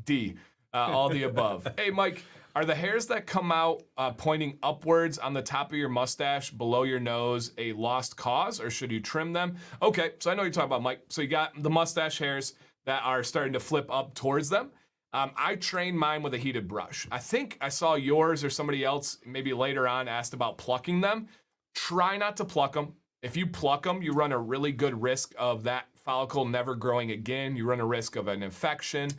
D. All the above. Hey, Mike, are the hairs that come out pointing upwards on the top of your mustache below your nose a lost cause, or should you trim them? Okay, so I know what you're talking about, Mike. So you got the mustache hairs that are starting to flip up towards them. I train mine with a heated brush. I think I saw yours or somebody else maybe later on asked about plucking them. Try not to pluck them. If you pluck them, you run a really good risk of that follicle never growing again. You run a risk of an infection.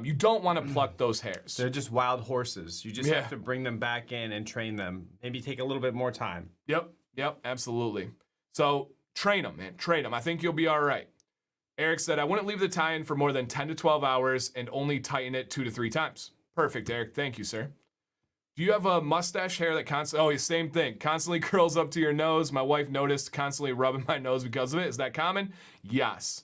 You don't want to pluck those hairs. They're just wild horses. You just have to bring them back in and train them. Maybe take a little bit more time. Yep, absolutely. So train them, man. Train them. I think you'll be all right. Eric said, I wouldn't leave the tie-in for more than 10 to 12 hours and only tighten it 2 to 3 times. Perfect, Eric. Thank you, sir. Do you have a mustache hair that constantly, same thing, constantly curls up to your nose? My wife noticed constantly rubbing my nose because of it. Is that common? Yes.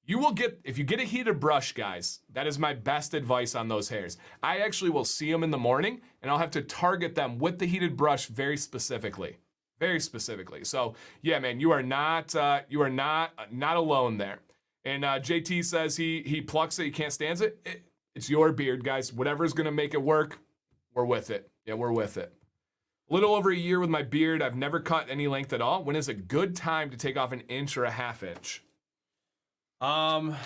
You will get, if you get a heated brush, guys, that is my best advice on those hairs. I actually will see them in the morning and I'll have to target them with the heated brush very specifically. Very specifically. So yeah, man, you are not alone there. And JT says he plucks it, he can't stand it. It's your beard, guys. Whatever's gonna make it work, we're with it. Yeah, we're with it. A little over a year with my beard. I've never cut any length at all. When is a good time to take off an inch or a half inch? Probably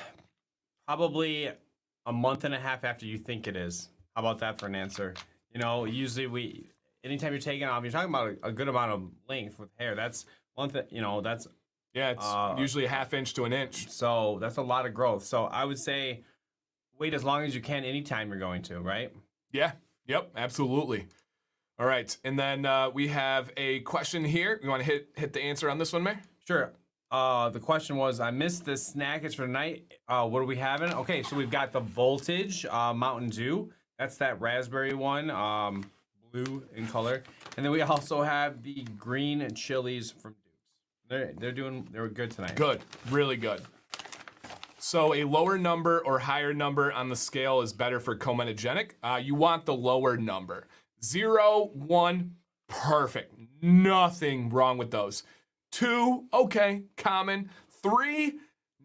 a month and a half after you think it is. How about that for an answer? You know, usually anytime you're taking off, you're talking about a good amount of length with hair. That's one thing, you know, that's. Yeah, it's usually a half inch to an inch. So that's a lot of growth. So I would say wait as long as you can anytime you're going to, right? Yeah. Yep, absolutely. All right, and then we have a question here. You want to hit the answer on this one, Mayor? Sure. The question was, I missed the snackage for tonight. What are we having? Okay, so we've got the Voltage Mountain Dew. That's that raspberry one, blue in color. And then we also have the green chilies from Dukes. They were good tonight. Good, really good. So a lower number or higher number on the scale is better for comedogenic. You want the lower number. 0, 1, perfect. Nothing wrong with those. 2, okay, common. 3,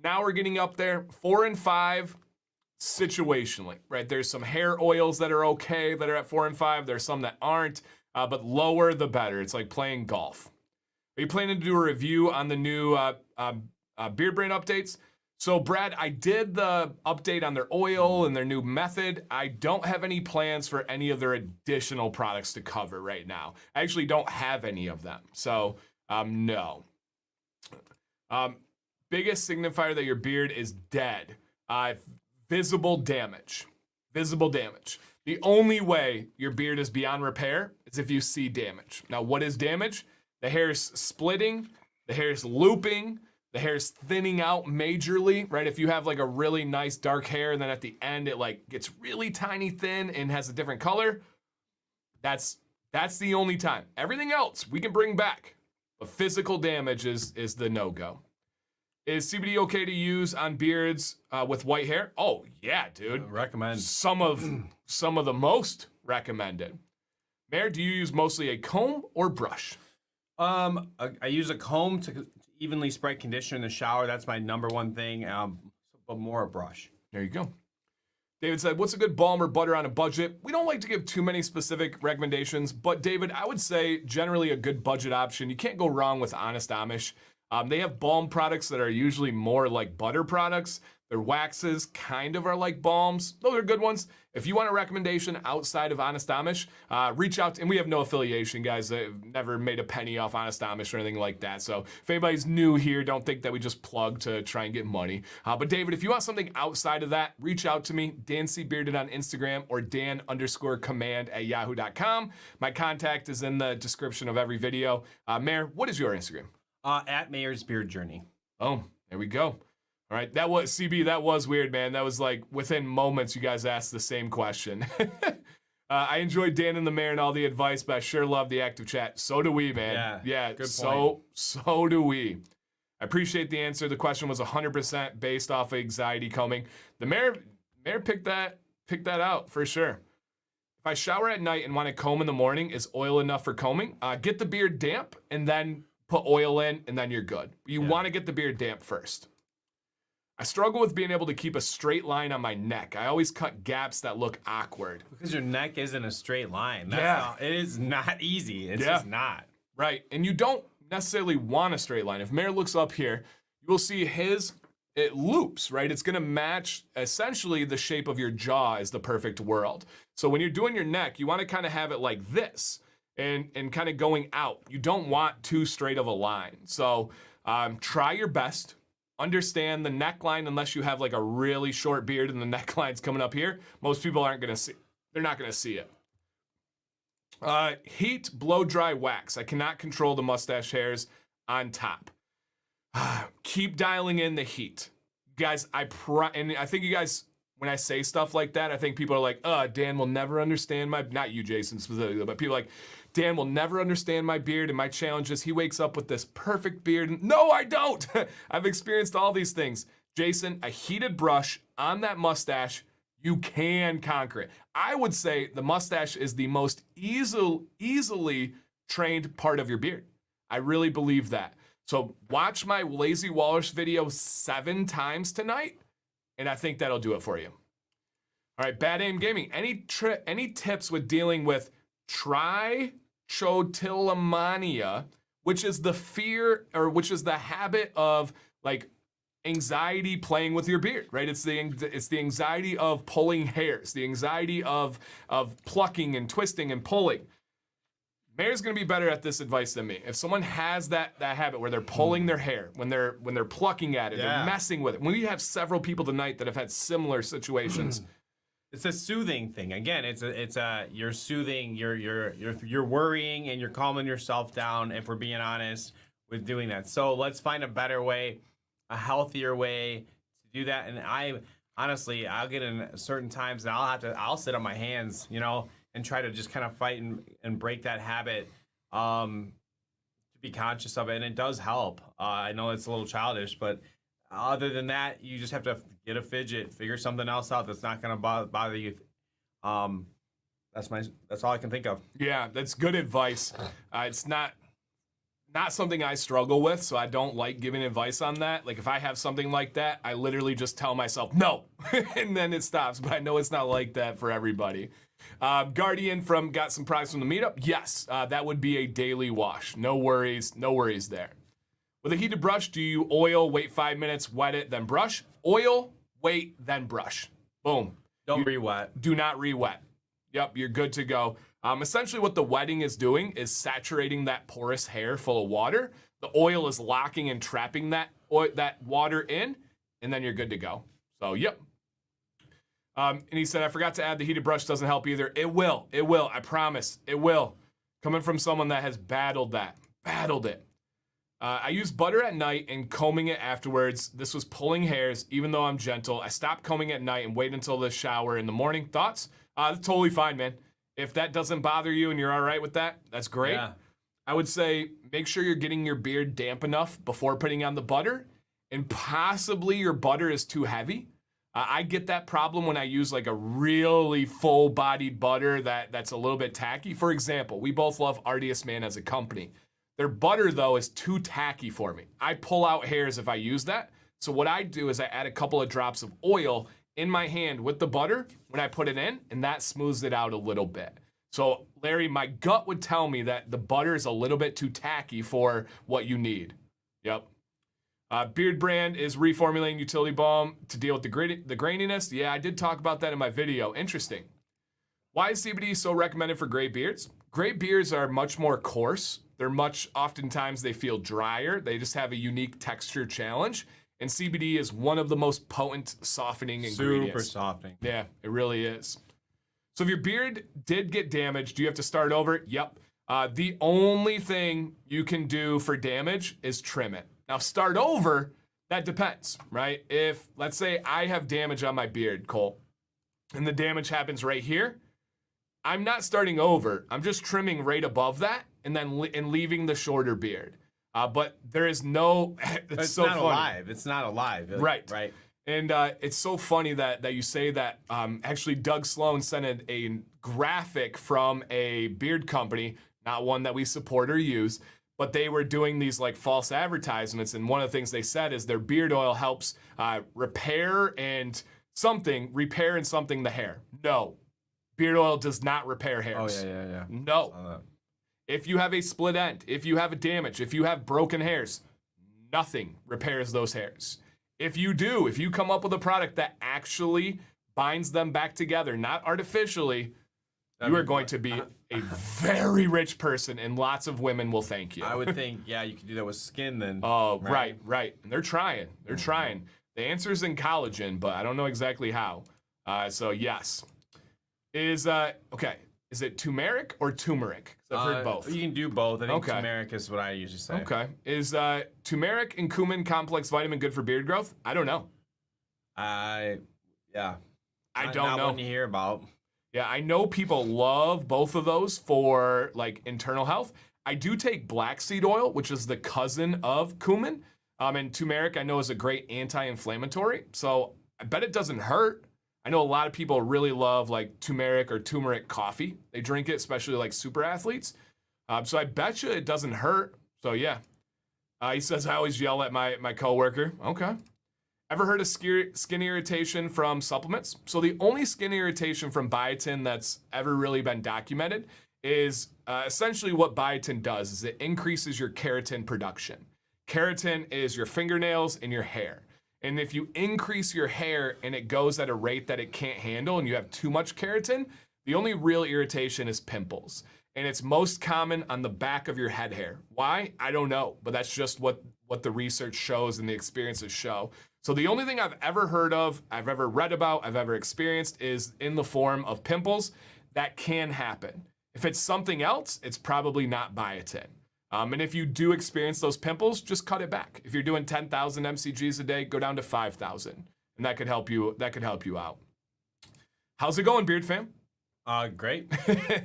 now we're getting up there. 4 and 5, situationally, right? There's some hair oils that are okay that are at 4 and 5. There's some that aren't, but lower the better. It's like playing golf. Are you planning to do a review on the new Beard Brain updates? So, Brad, I did the update on their oil and their new method. I don't have any plans for any of their additional products to cover right now. I actually don't have any of them. So, no. Biggest signifier that your beard is dead. Visible damage. Visible damage. The only way your beard is beyond repair is if you see damage. Now, what is damage? The hair's splitting, the hair's looping, the hair's thinning out majorly, right? If you have like a really nice dark hair and then at the end it like gets really tiny thin and has a different color, that's the only time. Everything else we can bring back, but physical damage is the no-go. Is CBD okay to use on beards with white hair? Oh yeah, dude. Recommend. Some of the most recommended. Mayor, do you use mostly a comb or brush? I use a comb to evenly spread conditioner in the shower. That's my number one thing. But more a brush. There you go. David said, what's a good balm or butter on a budget? We don't like to give too many specific recommendations, but David, I would say generally a good budget option. You can't go wrong with Honest Amish. They have balm products that are usually more like butter products. Their waxes kind of are like balms. Those are good ones. If you want a recommendation outside of Honest Amish, reach out. And we have no affiliation, guys. I've never made a penny off Honest Amish or anything like that. So if anybody's new here, don't think that we just plug to try and get money. But David, if you want something outside of that, reach out to me, Dan C. Bearded on Instagram or Dan_command@yahoo.com. My contact is in the description of every video. Mayor, what is your Instagram? At Mayor's Beard Journey. Oh, there we go. All right, that was CB. That was weird, man. That was like within moments you guys asked the same question. I enjoyed Dan and the Mayor and all the advice, but I sure love the active chat. So do we, man. Yeah. Good point. So do we. I appreciate the answer. The question was 100% based off of anxiety combing. The Mayor picked that out for sure. If I shower at night and want to comb in the morning, is oil enough for combing? Get the beard damp and then put oil in, and then you're good. You want to get the beard damp first. I struggle with being able to keep a straight line on my neck. I always cut gaps that look awkward. Because your neck isn't a straight line. It is not easy. It's just not. Right. And you don't necessarily want a straight line. If Mayor looks up here, you will see it loops, right? It's going to match essentially the shape of your jaw is the perfect world. So when you're doing your neck, you want to kind of have it like this and kind of going out. You don't want too straight of a line. So try your best. Understand the neckline unless you have like a really short beard and the neckline's coming up here. Most people aren't going to see. They're not going to see it. Heat, blow dry, wax. I cannot control the mustache hairs on top. Keep dialing in the heat. Guys, and I think you guys, when I say stuff like that, I think people are like, Dan will never understand not you, Jason, specifically, but people are like, Dan will never understand my beard and my challenges. He wakes up with this perfect beard. No, I don't. I've experienced all these things. Jason, a heated brush on that mustache, you can conquer it. I would say the mustache is the most easily trained part of your beard. I really believe that. So watch my Lazy Walrus video 7 times tonight, and I think that'll do it for you. All right, Bad Aim Gaming. Any tips with dealing with trichotillomania, which is the fear or which is the habit of like anxiety playing with your beard, right? It's the anxiety of pulling hairs, the anxiety of plucking and twisting and pulling. Mayor's gonna be better at this advice than me. If someone has that habit where they're pulling their hair, when they're plucking at it, they're messing with it. We have several people tonight that have had similar situations. It's a soothing thing. Again, you're soothing, you're worrying and you're calming yourself down, if we're being honest with doing that. So let's find a better way, a healthier way to do that. And I'll get in certain times and I'll sit on my hands, and try to just kind of fight and break that habit, to be conscious of it. And it does help. I know it's a little childish, but other than that, you just have to get a fidget, figure something else out that's not going to bother you. That's all I can think of. Yeah, that's good advice. It's not something I struggle with, so I don't like giving advice on that. Like if I have something like that, I literally just tell myself no, and then it stops. But I know it's not like that for everybody. Guardian got some products from the meetup. Yes, that would be a daily wash. No worries there. With a heated brush, do you oil, wait 5 minutes, wet it, then brush? Oil, wait, then brush. Boom. Don't re-wet. Do not re-wet. Yep, you're good to go. Essentially what the wetting is doing is saturating that porous hair full of water. The oil is locking and trapping that water in, and then you're good to go. So, yep. And he said, I forgot to add the heated brush doesn't help either. It will. I promise. It will. Coming from someone that has battled it. I use butter at night and combing it afterwards. This was pulling hairs, even though I'm gentle. I stopped combing at night and wait until the shower in the morning. Thoughts? That's totally fine, man. If that doesn't bother you and you're all right with that, that's great. Yeah. I would say make sure you're getting your beard damp enough before putting on the butter, and possibly your butter is too heavy. I get that problem when I use like a really full-bodied butter that's a little bit tacky. For example, we both love Artiest Man as a company. Their butter, though, is too tacky for me. I pull out hairs if I use that. So what I do is I add a couple of drops of oil in my hand with the butter when I put it in, and that smooths it out a little bit. So, Larry, my gut would tell me that the butter is a little bit too tacky for what you need. Yep. Beard Brand is reformulating utility balm to deal with the graininess. Yeah, I did talk about that in my video. Interesting. Why is CBD so recommended for gray beards? Gray beards are much more coarse. Oftentimes they feel drier. They just have a unique texture challenge. And CBD is one of the most potent softening ingredients. Super softening. Yeah, it really is. So if your beard did get damaged, do you have to start over? Yep. The only thing you can do for damage is trim it. Now, start over, that depends, right? If, let's say, I have damage on my beard, Cole, and the damage happens right here, I'm not starting over. I'm just trimming right above that and then leaving the shorter beard. But there is no. It's so not funny. alive. It's not alive. Right. Right. And it's so funny that you say that. Actually, Doug Sloan sent a graphic from a beard company, not one that we support or use, but they were doing these like false advertisements. And one of the things they said is their beard oil helps repair and something the hair. No. Beard oil does not repair hairs. Oh, yeah. No. If you have a split end, if you have a damage, if you have broken hairs, nothing repairs those hairs. If you come up with a product that actually binds them back together, not artificially, you are going to be a very rich person, and lots of women will thank you. I would think, yeah, you could do that with skin then. Oh, right. And they're trying. The answer is in collagen, but I don't know exactly how. So yes. Is it turmeric or turmeric? 'Cause I've heard both. You can do both. I think turmeric is what I usually say. Okay. Is turmeric and cumin complex vitamin good for beard growth? I don't know. I don't know. Not one you hear about. Yeah, I know people love both of those for like internal health. I do take black seed oil, which is the cousin of cumin. And turmeric I know is a great anti-inflammatory. So I bet it doesn't hurt. I know a lot of people really love like turmeric or turmeric coffee. They drink it, especially like super athletes. So I bet you it doesn't hurt. So yeah. He says, I always yell at my coworker. Okay. Ever heard of skin irritation from supplements? So the only skin irritation from biotin that's ever really been documented is essentially what biotin does is it increases your keratin production. Keratin is your fingernails and your hair. And if you increase your hair and it goes at a rate that it can't handle and you have too much keratin, the only real irritation is pimples. And it's most common on the back of your head hair. Why? I don't know, but that's just what the research shows and the experiences show. So the only thing I've ever heard of, I've ever read about, I've ever experienced is in the form of pimples. That can happen. If it's something else, it's probably not biotin. And if you do experience those pimples, just cut it back. If you're doing 10,000 mcgs a day, go down to 5,000, and that could help you. That could help you out. How's it going, Beard fam? Great.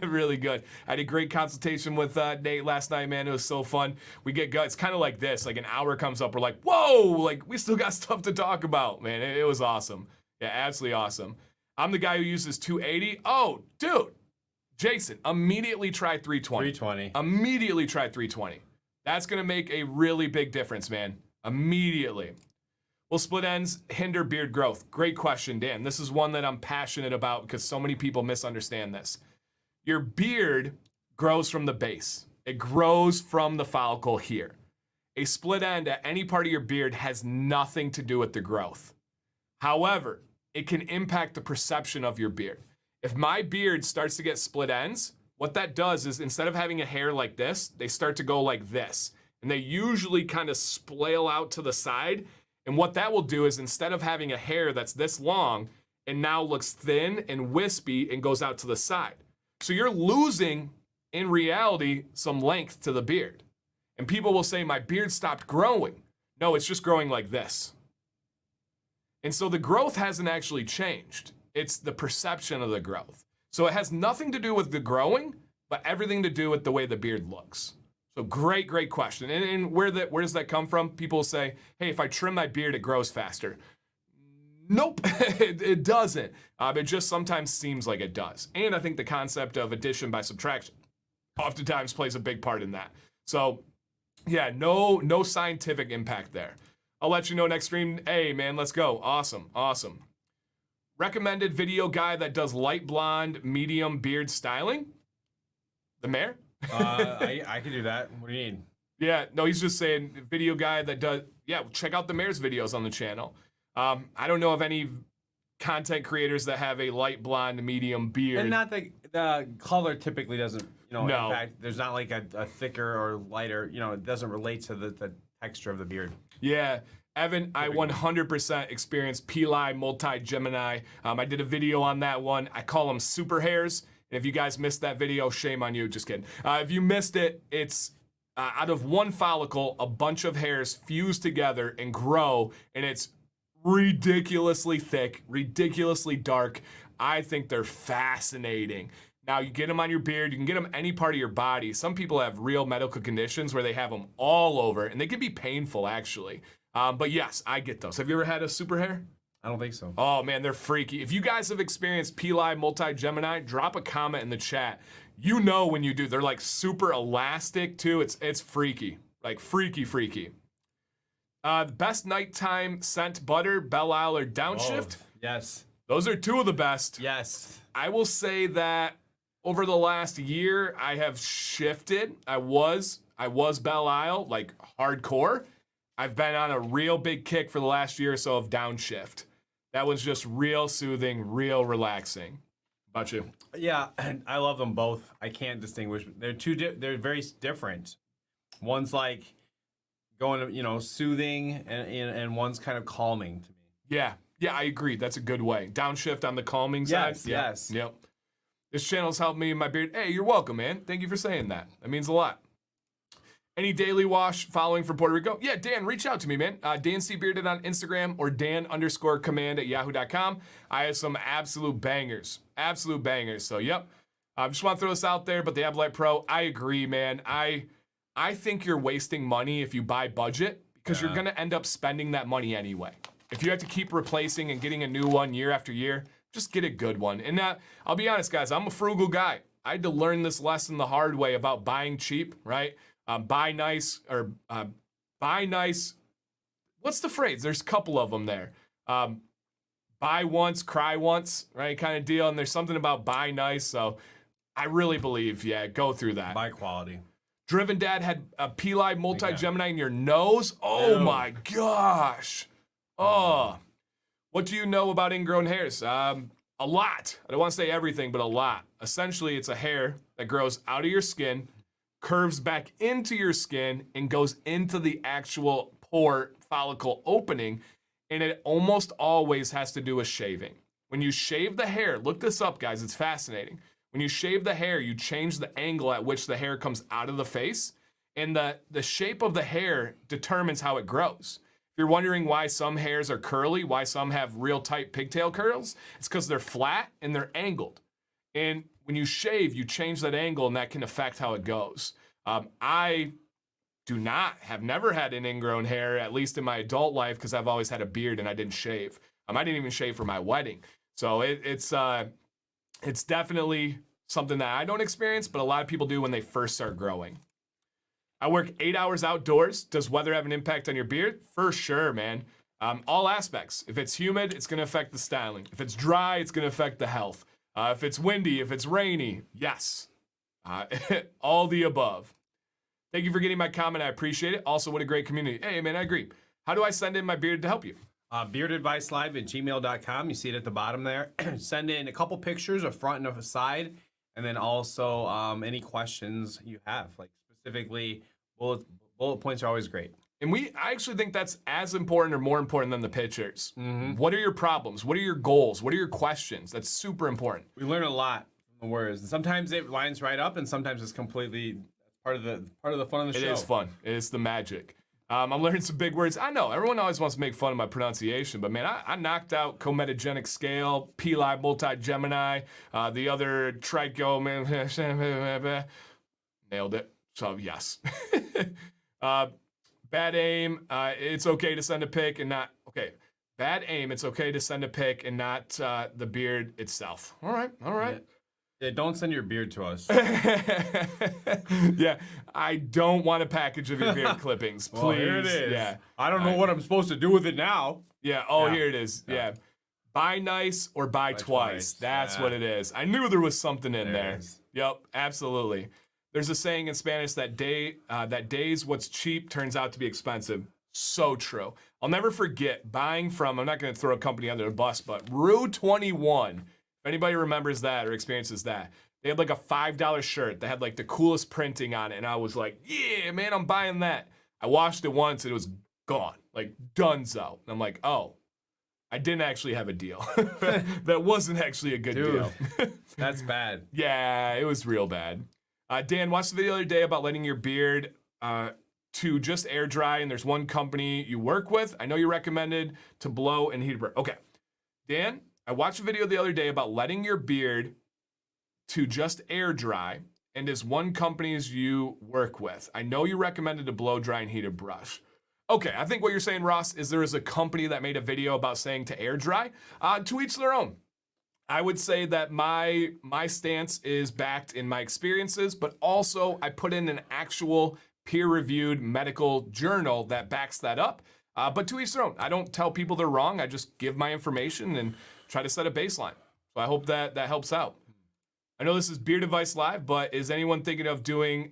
Really good. I had a great consultation with Nate last night, man. It was so fun. We get It's kind of like this. Like an hour comes up, we're like, whoa! Like we still got stuff to talk about, man. It was awesome. Yeah, absolutely awesome. I'm the guy who uses 280. Oh, dude. Jason, immediately try 320. 320. Immediately try 320. That's going to make a really big difference, man. Immediately. Will split ends hinder beard growth? Great question, Dan. This is one that I'm passionate about because so many people misunderstand this. Your beard grows from the base. It grows from the follicle here. A split end at any part of your beard has nothing to do with the growth. However, it can impact the perception of your beard. If my beard starts to get split ends, what that does is instead of having a hair like this, they start to go like this. And they usually kind of splail out to the side. And what that will do is instead of having a hair that's this long, it now looks thin and wispy and goes out to the side. So you're losing, in reality, some length to the beard. And people will say, my beard stopped growing. No, it's just growing like this. And so the growth hasn't actually changed. It's the perception of the growth. So it has nothing to do with the growing, but everything to do with the way the beard looks. So great question. And where does that come from? People say, hey, if I trim my beard, it grows faster. Nope, it doesn't. It just sometimes seems like it does. And I think the concept of addition by subtraction oftentimes plays a big part in that. So Yeah, no scientific impact there. I'll let you know next stream. Hey, man, let's go. Awesome. Recommended video guy that does light blonde, medium beard styling? The mayor? I can do that. What do you need? Yeah, no, he's just saying video guy that does, yeah, check out the mayor's videos on the channel. I don't know of any content creators that have a light blonde, medium beard. And not the color typically doesn't, No. impact. There's not like a thicker or lighter, it doesn't relate to the texture of the beard. Yeah, Evan, I 100% experienced Peli multi-Gemini. I did a video on that one. I call them super hairs. And if you guys missed that video, shame on you. Just kidding. If you missed it, it's out of one follicle, a bunch of hairs fuse together and grow, and it's ridiculously thick, ridiculously dark. I think they're fascinating. Now, you get them on your beard, you can get them any part of your body. Some people have real medical conditions where they have them all over, and they can be painful, actually. But yes, I get those. Have you ever had a super hair? I don't think so. Oh, man, they're freaky. If you guys have experienced Peli multi-Gemini, drop a comment in the chat. You know when you do. They're like super elastic, too. It's freaky. Like freaky. Best nighttime scent butter, Belle Isle or Downshift? Yes. Those are two of the best. Yes. I will say that over the last year, I have shifted. I was Belle Isle, like hardcore. I've been on a real big kick for the last year or so of Downshift. That was just real soothing, real relaxing. How about you? Yeah, I love them both. I can't distinguish. They're very different. One's like going, soothing, and one's kind of calming to me. Yeah, I agree. That's a good way. Downshift on the calming side. Yes. Yep. This channel's helped me in my beard. Hey, you're welcome, man. Thank you for saying that. That means a lot. Any daily wash following from Puerto Rico? Yeah, Dan, reach out to me, man. Dan C. Bearded on Instagram or Dan_command@yahoo.com. I have some absolute bangers. So, yep. I just want to throw this out there, but the Ablite Pro, I agree, man. I think you're wasting money if you buy budget because you're going to end up spending that money anyway. If you have to keep replacing and getting a new one year after year, just get a good one. And I'll be honest, guys, I'm a frugal guy. I had to learn this lesson the hard way about buying cheap, right? Buy nice. What's the phrase? There's a couple of them there. Buy once, cry once, right? Kind of deal. And there's something about buy nice. So I really believe, go through that. Buy quality. Driven Dad had a Peli multi-Gemini in your nose. Oh my gosh. Oh. What do you know about ingrown hairs? A lot. I don't want to say everything, but a lot. Essentially, it's a hair that grows out of your skin, curves back into your skin, and goes into the actual pore follicle opening, and it almost always has to do with shaving. When you shave the hair, look this up, guys, it's fascinating. When you shave the hair, you change the angle at which the hair comes out of the face, and the shape of the hair determines how it grows. If you're wondering why some hairs are curly, why some have real tight pigtail curls, it's because they're flat and they're angled. And when you shave, you change that angle, and that can affect how it goes. I have never had an ingrown hair, at least in my adult life, because I've always had a beard and I didn't shave. I didn't even shave for my wedding. So it's definitely something that I don't experience, but a lot of people do when they first start growing. I work 8 hours outdoors. Does weather have an impact on your beard? For sure, man. All aspects. If it's humid, it's going to affect the styling. If it's dry, it's going to affect the health. If it's windy, if it's rainy, yes. All the above. Thank you for getting my comment. I appreciate it. Also, what a great community. Hey, man, I agree. How do I send in my beard to help you? Beardadvicelive@gmail.com. You see it at the bottom there. Send in a couple pictures, a front and a side, and then also any questions you have. Like specifically, bullet points are always great. And I actually think that's as important or more important than the pictures. Mm-hmm. What are your problems? What are your goals? What are your questions? That's super important. We learn a lot from the words. And sometimes it lines right up, and sometimes it's completely part of the fun of the show. It is fun. It is the magic. I'm learning some big words. I know everyone always wants to make fun of my pronunciation, but man, I knocked out cometogenic scale, Peli multi-Gemini, the other tricho, nailed it. So yes. Bad aim. It's okay to send a pic and not Bad aim. It's okay to send a pic and not the beard itself. All right. Yeah. Yeah, don't send your beard to us. Yeah, I don't want a package of your beard clippings, please. Well, here it is. Yeah. I don't know what I'm supposed to do with it now. Yeah, oh, Yeah. here it is. Yeah. Buy nice or buy twice. twice. That's Yeah. what it is. I knew there was something in There there. is. Yep, absolutely. There's a saying in Spanish that days what's cheap turns out to be expensive. So true. I'll never forget buying from, I'm not going to throw a company under the bus, but Rue 21. If anybody remembers that or experiences that, they had like a $5 shirt that had like the coolest printing on it. And I was like, yeah, man, I'm buying that. I washed it once and it was gone, like donezo. And I'm like, oh, I didn't actually have a deal. That wasn't actually a good deal. That's bad. Yeah, it was real bad. Dan, watched the video the other day about letting your beard to just air dry, and there's one company you work with. I know you recommended to blow and heat. Okay. Dan, I watched a video the other day about letting your beard to just air dry, and is one company's you work with. I know you recommended to blow dry and heat a brush. Okay, I think what you're saying, Ross, is there is a company that made a video about saying to air dry. To each their own. I would say that my stance is backed in my experiences, but also I put in an actual peer-reviewed medical journal that backs that up. But to each their own. I don't tell people they're wrong. I just give my information and try to set a baseline. So I hope that helps out. I know this is Beard Advice Live, but is anyone thinking of doing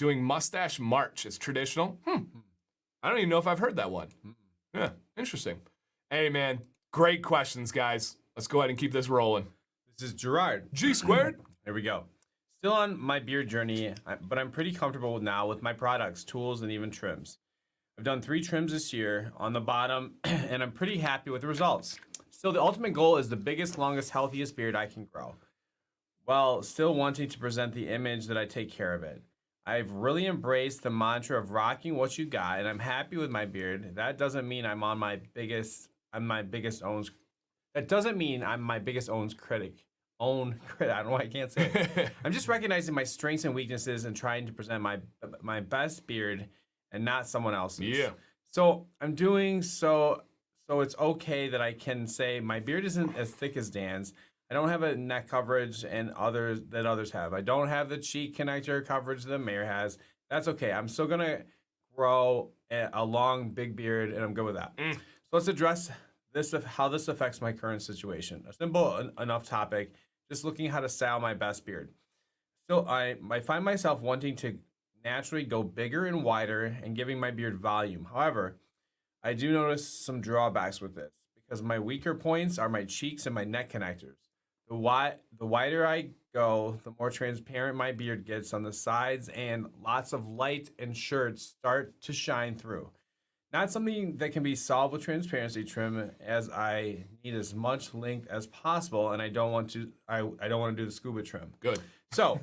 Mustache March? It's traditional. I don't even know if I've heard that one. Yeah, interesting. Hey, man, great questions, guys. Let's go ahead and keep this rolling. This is Gerard. G squared. There we go. Still on my beard journey, but I'm pretty comfortable now with my products, tools, and even trims. I've done 3 trims this year on the bottom, and I'm pretty happy with the results. Still, the ultimate goal is the biggest, longest, healthiest beard I can grow, while still wanting to present the image that I take care of it. I've really embraced the mantra of rocking what you got, and I'm happy with my beard. That doesn't mean I'm my biggest critic. I don't know why I can't say it. I'm just recognizing my strengths and weaknesses and trying to present my best beard and not someone else's. Yeah. So I'm doing so it's okay that I can say my beard isn't as thick as Dan's. I don't have a neck coverage and others have. I don't have the cheek connector coverage that Mayor has. That's okay. I'm still gonna grow a long big beard, and I'm good with that. So let's address how this affects my current situation. A simple enough topic, just looking how to style my best beard. Still, I find myself wanting to naturally go bigger and wider and giving my beard volume. However, I do notice some drawbacks with this because my weaker points are my cheeks and my neck connectors. The wider I go, the more transparent my beard gets on the sides, and lots of light and shirts start to shine through. Not something that can be solved with transparency trim, as I need as much length as possible, and I don't want to do the scuba trim. Good. So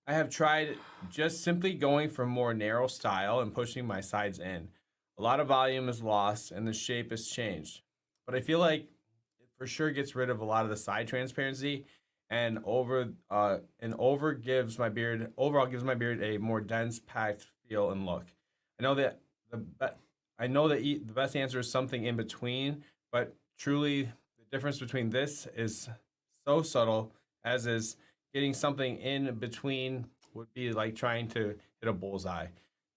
I have tried just simply going for more narrow style and pushing my sides in. A lot of volume is lost and the shape is changed, but I feel like it for sure gets rid of a lot of the side transparency and overall gives my beard a more dense, packed feel and look. I know that the best answer is something in between, but truly the difference between this is so subtle, as is getting something in between would be like trying to hit a bullseye.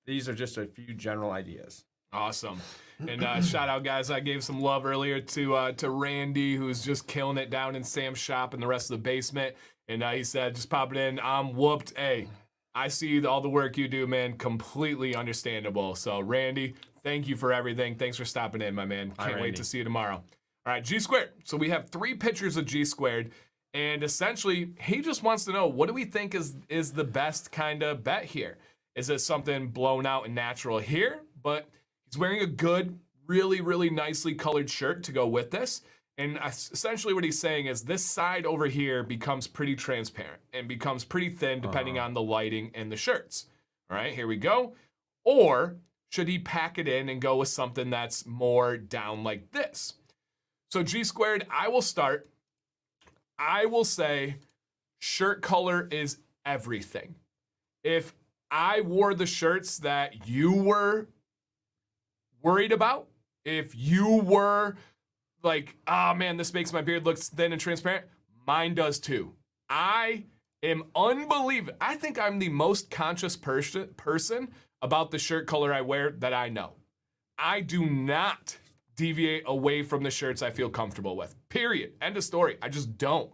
These are just a few general ideas. Awesome. And shout out, guys. I gave some love earlier to Randy, who's just killing it down in Sam's shop and the rest of the basement. And he said, just pop it in. I'm whooped. Hey, I see all the work you do, man. Completely understandable. So, Randy, thank you for everything. Thanks for stopping in, my man. Can't wait to see you tomorrow. All right, G squared. So we have 3 pictures of G squared. And essentially, he just wants to know, what do we think is the best kind of bet here? Is it something blown out and natural here? But he's wearing a good, really, really nicely colored shirt to go with this. And essentially what he's saying is this side over here becomes pretty transparent and becomes pretty thin depending on the lighting and the shirts. All right, here we go. Or should he pack it in and go with something that's more down like this? So G squared, I will start. I will say shirt color is everything. If I wore the shirts that you were worried about, if you were like, oh man, this makes my beard look thin and transparent, mine does too. I am unbelievable. I think I'm the most conscious person about the shirt color I wear that I know. I do not deviate away from the shirts I feel comfortable with. Period. End of story. I just don't.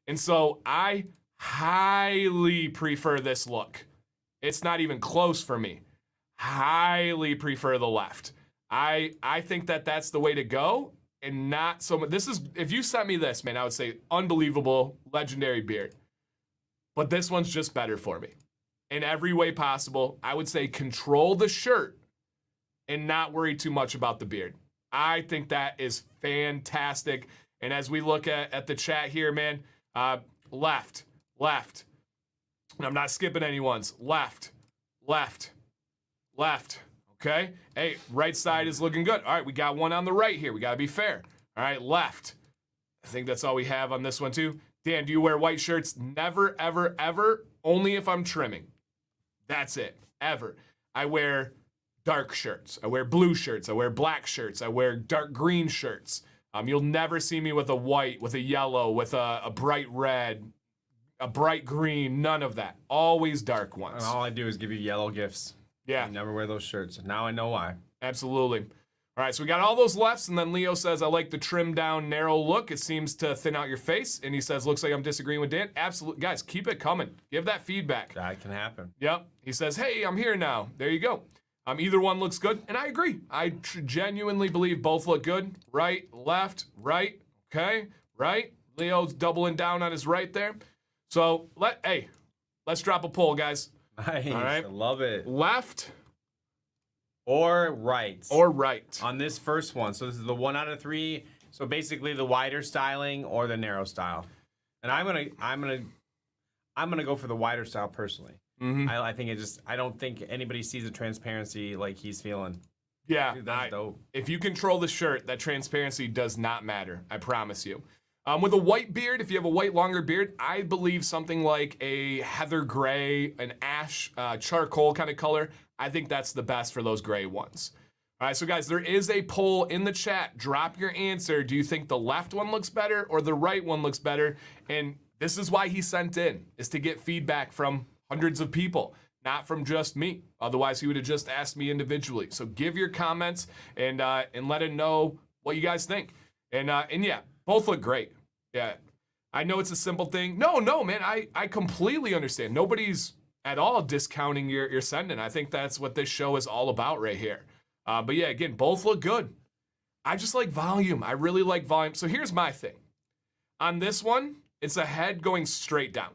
And so I highly prefer this look. It's not even close for me. Highly prefer the left. I think that that's the way to go, and not so much. This is, if you sent me this, man, I would say unbelievable, legendary beard. But this one's just better for me. In every way possible, I would say control the shirt and not worry too much about the beard. I think that is fantastic. And as we look at the chat here, man, left. And I'm not skipping anyone's. Left. Okay? Hey, right side is looking good. All right, we got one on the right here. We got to be fair. All right, left. I think that's all we have on this one, too. Dan, do you wear white shirts? Never, ever, ever. Only if I'm trimming. That's it. Ever. I wear dark shirts. I wear blue shirts. I wear black shirts. I wear dark green shirts. You'll never see me with a white, with a yellow, with a bright red, a bright green. None of that. Always dark ones. And all I do is give you yellow gifts. Yeah. I never wear those shirts. Now I know why. Absolutely. All right, so we got all those lefts, and then Leo says, I like the trimmed down, narrow look. It seems to thin out your face. And he says, looks like I'm disagreeing with Dan. Absolutely. Guys, keep it coming. Give that feedback. That can happen. Yep. He says, hey, I'm here now. There you go. Either one looks good, and I agree. I genuinely believe both look good. Right, left, right, okay, right. Leo's doubling down on his right there. So, let's drop a poll, guys. Nice. All right. I love it. Left or right. Or right. On this first one. So this is the 1 out of 3. So basically the wider styling or the narrow style. And I'm gonna go for the wider style personally. Mm-hmm. I think I don't think anybody sees the transparency like he's feeling. Yeah, Dude, that's dope. If you control the shirt, that transparency does not matter. I promise you. With a white beard, if you have a white longer beard, I believe something like a heather gray, an ash, charcoal kind of color. I think that's the best for those gray ones. All right, so guys, there is a poll in the chat. Drop your answer. Do you think the left one looks better or the right one looks better? And this is why he sent in, is to get feedback from hundreds of people, not from just me. Otherwise, he would have just asked me individually. So give your comments and let him know what you guys think. And yeah, both look great. Yeah, I know it's a simple thing. No, man, I completely understand. Nobody's at all discounting your sending. I think that's what this show is all about right here. But yeah, again, both look good. I just like volume. I really like volume. So here's my thing. On this one, it's a head going straight down.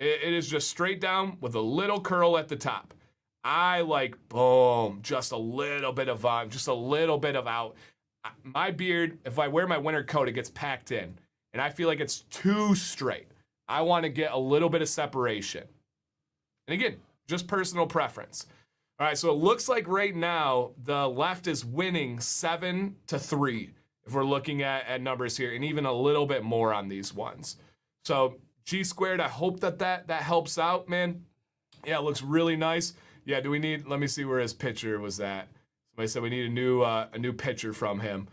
It is just straight down with a little curl at the top. I like, boom, just a little bit of volume, just a little bit of out. My beard, if I wear my winter coat, it gets packed in. And I feel like it's too straight. I want to get a little bit of separation. And again, just personal preference. All right, so it looks like right now the left is winning 7-3 if we're looking at numbers here, and even a little bit more on these ones. So G squared, I hope that helps out, man. Yeah, it looks really nice. Yeah, do we need, let me see where his picture was at. Somebody said we need a new picture from him.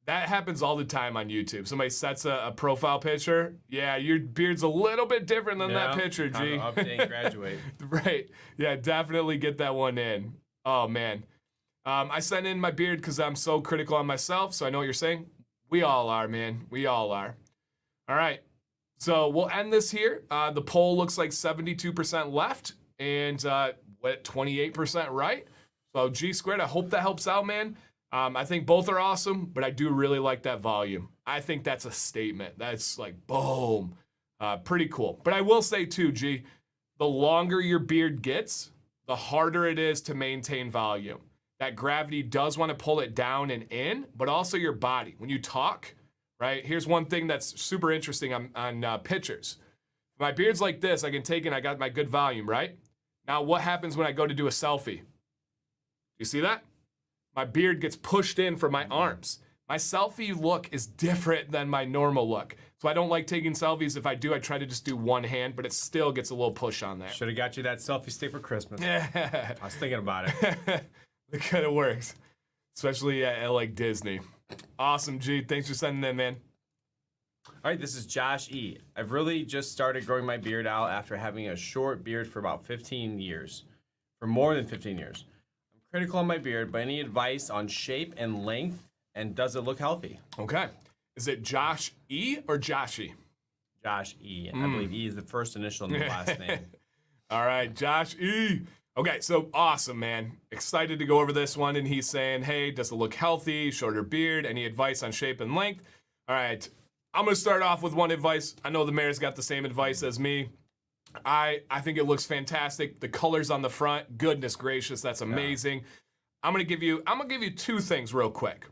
That happens all the time on YouTube. Somebody sets a profile picture. Yeah, your beard's a little bit different than that picture, G. Update and graduate. Right. Yeah, definitely get that one in. Oh, man. I sent in my beard because I'm so critical on myself, so I know what you're saying. We all are, man. We all are. All right. So we'll end this here. The poll looks like 72% left and 28% right. So G squared, I hope that helps out, man. I think both are awesome, but I do really like that volume. I think that's a statement. That's like, boom. Pretty cool. But I will say too, G, the longer your beard gets, the harder it is to maintain volume. That gravity does want to pull it down and in, but also your body. When you talk, right? Here's one thing that's super interesting on pictures. My beard's like this. I can take it. I got my good volume, right? Now, what happens when I go to do a selfie? You see that? My beard gets pushed in from my arms. My selfie look is different than my normal look. So I don't like taking selfies. If I do, I try to just do one hand, but it still gets a little push on there. Should have got you that selfie stick for Christmas. Yeah. I was thinking about it. It kind of works, especially at like Disney. Awesome, G. Thanks for sending in, man. All right, this is Josh E. I've really just started growing my beard out after having a short beard for about 15 years. For more than 15 years. I'm critical on my beard, but any advice on shape and length, and does it look healthy? Okay. Is it Josh E or Joshy? Josh E. I believe E is the first initial in the last name. All right, Josh E. Okay, so awesome, man. Excited to go over this one. And he's saying, hey, does it look healthy? Shorter beard? Any advice on shape and length? All right, I'm going to start off with one advice. I know the mayor's got the same advice as me. I think it looks fantastic. The colors on the front, goodness gracious, that's amazing. Yeah. I'm gonna give you two things real quick.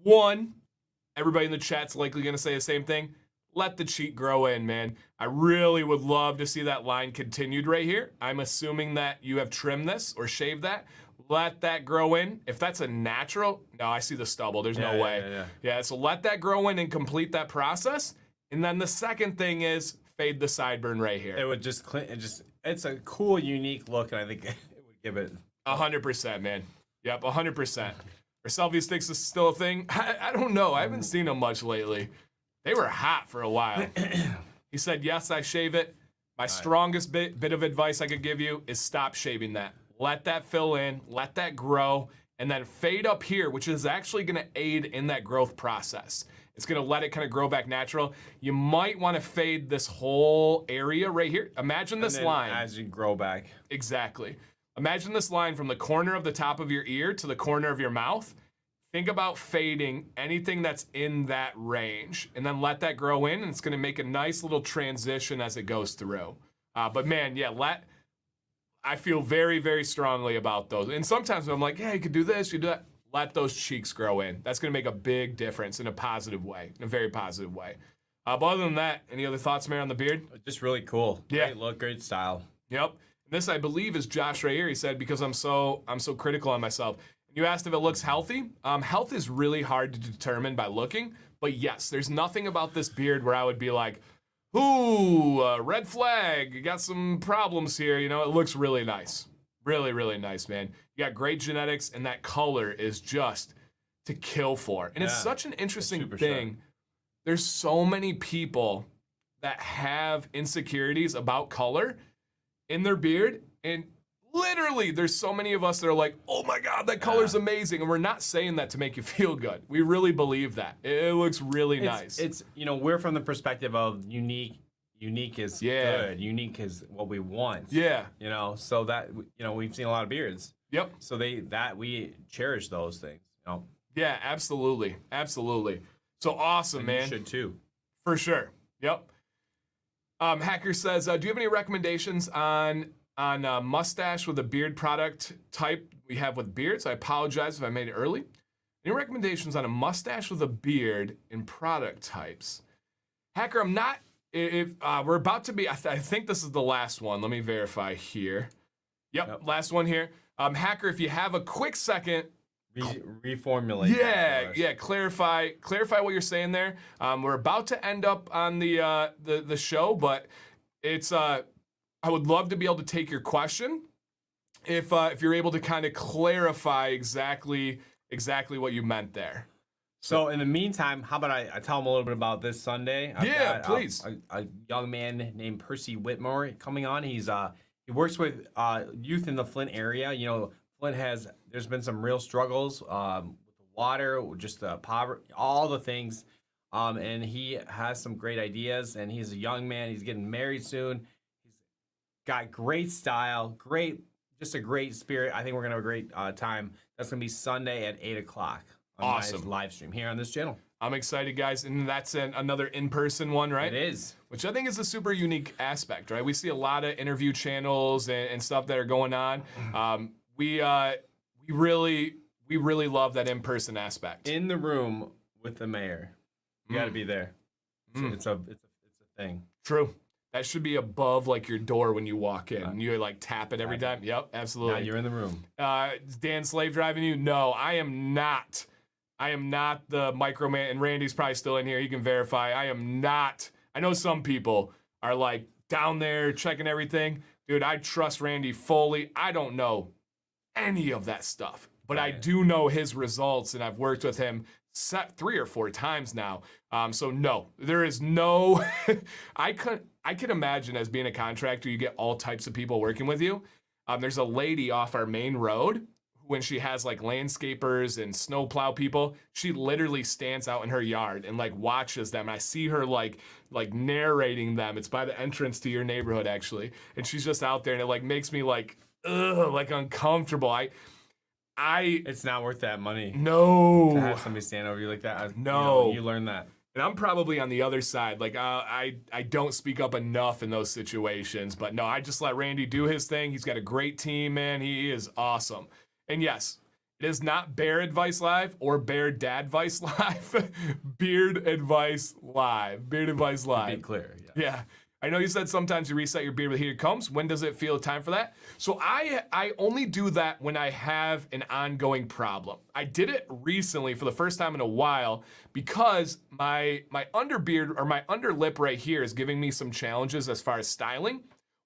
One, everybody in the chat's likely gonna say the same thing. Let the cheek grow in, man. I really would love to see that line continued right here. I'm assuming that you have trimmed this or shaved that. Let that grow in. If that's a natural, no, I see the stubble. There's no way. Yeah, so let that grow in and complete that process. And then the second thing is fade the sideburn right here. It would just it's a cool, unique look, and I think it would give it 100%, man. Yep, 100%. Are selfie sticks still a thing? I don't know. I haven't seen them much lately. They were hot for a while. He said, yes, I shave it. My strongest bit of advice I could give you is stop shaving that. Let that fill in, let that grow, and then fade up here, which is actually gonna aid in that growth process. It's gonna let it kind of grow back natural. You might wanna fade this whole area right here. Imagine this line. As you grow back. Exactly. Imagine this line from the corner of the top of your ear to the corner of your mouth. Think about fading anything that's in that range and then let that grow in, and it's gonna make a nice little transition as it goes through. But man, yeah, I feel very, very strongly about those. And sometimes I'm like, yeah, you could do this, you do that. Let those cheeks grow in. That's gonna make a big difference in a positive way, in a very positive way. But other than that, any other thoughts, Mayor, on the beard? Just really cool. Yeah. Great look, great style. Yep. And this, I believe, is Josh right here. He said, because I'm so critical on myself. You asked if it looks healthy. Health is really hard to determine by looking, but yes, there's nothing about this beard where I would be like, ooh, red flag, you got some problems here. You know, it looks really nice. Really, really nice, man. You got great genetics, and that color is just to kill for. And it's such an interesting thing. Sharp. There's so many people that have insecurities about color in their beard, and literally, there's so many of us that are like, oh my God, that color's amazing. And we're not saying that to make you feel good. We really believe that. It looks really nice. It's, we're from the perspective of unique. Unique is good. Unique is what we want. Yeah. So that, we've seen a lot of beards. Yep. So we cherish those things, Yeah, absolutely. Absolutely. So awesome, and man. You should too. For sure. Yep. Hacker says, do you have any recommendations on mustache with a beard product type we have with beards? I apologize if I made it early. Any recommendations on a mustache with a beard in product types? Hacker, I'm not, if we're about to be, I think this is the last one. Let me verify here. Yep. Last one here. Hacker, if you have a quick second. Reformulate. Yeah, clarify what you're saying there. We're about to end up on the show, but it's, I would love to be able to take your question if you're able to kind of clarify exactly what you meant there. So in the meantime, how about I tell them a little bit about this Sunday? I've got, please. A young man named Percy Whitmore coming on. He works with youth in the Flint area. Flint there's been some real struggles with the water, just the poverty, all the things. And he has some great ideas, and he's a young man. He's getting married soon. Got great style, just a great spirit. I think we're gonna have a great time. That's gonna be Sunday at 8 o'clock on my live stream here on this channel. I'm excited, guys, and that's another in-person one, right? It is, which I think is a super unique aspect, right? We see a lot of interview channels and stuff that are going on. We really love that in-person aspect. In the room with the mayor, you got to be there. It's a thing. True. That should be above like your door when you walk in. You like tap it every time. Yep, absolutely. Now you're in the room. Is Dan slave driving you? No, I am not. I am not the microman. And Randy's probably still in here. He can verify. I am not. I know some people are like down there checking everything. Dude, I trust Randy fully. I don't know any of that stuff, but I do know his results, and I've worked with him set 3 or 4 times now. So no, there is no, I can imagine as being a contractor, you get all types of people working with you. There's a lady off our main road when she has like landscapers and snowplow people, she literally stands out in her yard and like watches them. I see her like narrating them. It's by the entrance to your neighborhood actually. And she's just out there and it like makes me like, like uncomfortable. It's not worth that money. No. To have somebody stand over you like that. No. You learn that. And I'm probably on the other side. Like, I don't speak up enough in those situations. But no, I just let Randy do his thing. He's got a great team, man. He is awesome. And yes, it is not Bear Advice Live or Bear Dad Advice Live. Beard Advice Live. Beard Advice Live. Be clear. Yeah. I know you said sometimes you reset your beard with heated combs. When does it feel time for that? So I only do that when I have an ongoing problem. I did it recently for the first time in a while because my underbeard or my underlip right here is giving me some challenges as far as styling.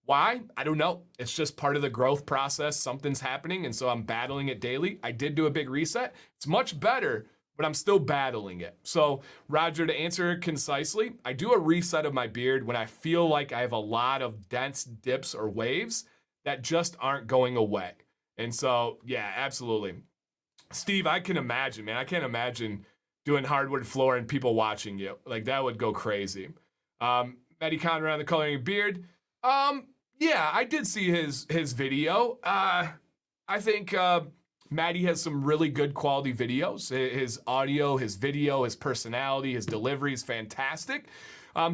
Why? I don't know. It's just part of the growth process. Something's happening, and so I'm battling it daily. I did do a big reset. It's much better, but I'm still battling it. So, Roger, to answer concisely, I do a reset of my beard when I feel like I have a lot of dense dips or waves that just aren't going away. And so, yeah, absolutely. Steve, I can imagine, man. I can't imagine doing hardwood floor and people watching you. Like, that would go crazy. Maddie Conrad on the coloring of beard. Yeah, I did see his video. I think Maddie has some really good quality videos. His audio, his video, his personality, his delivery is fantastic.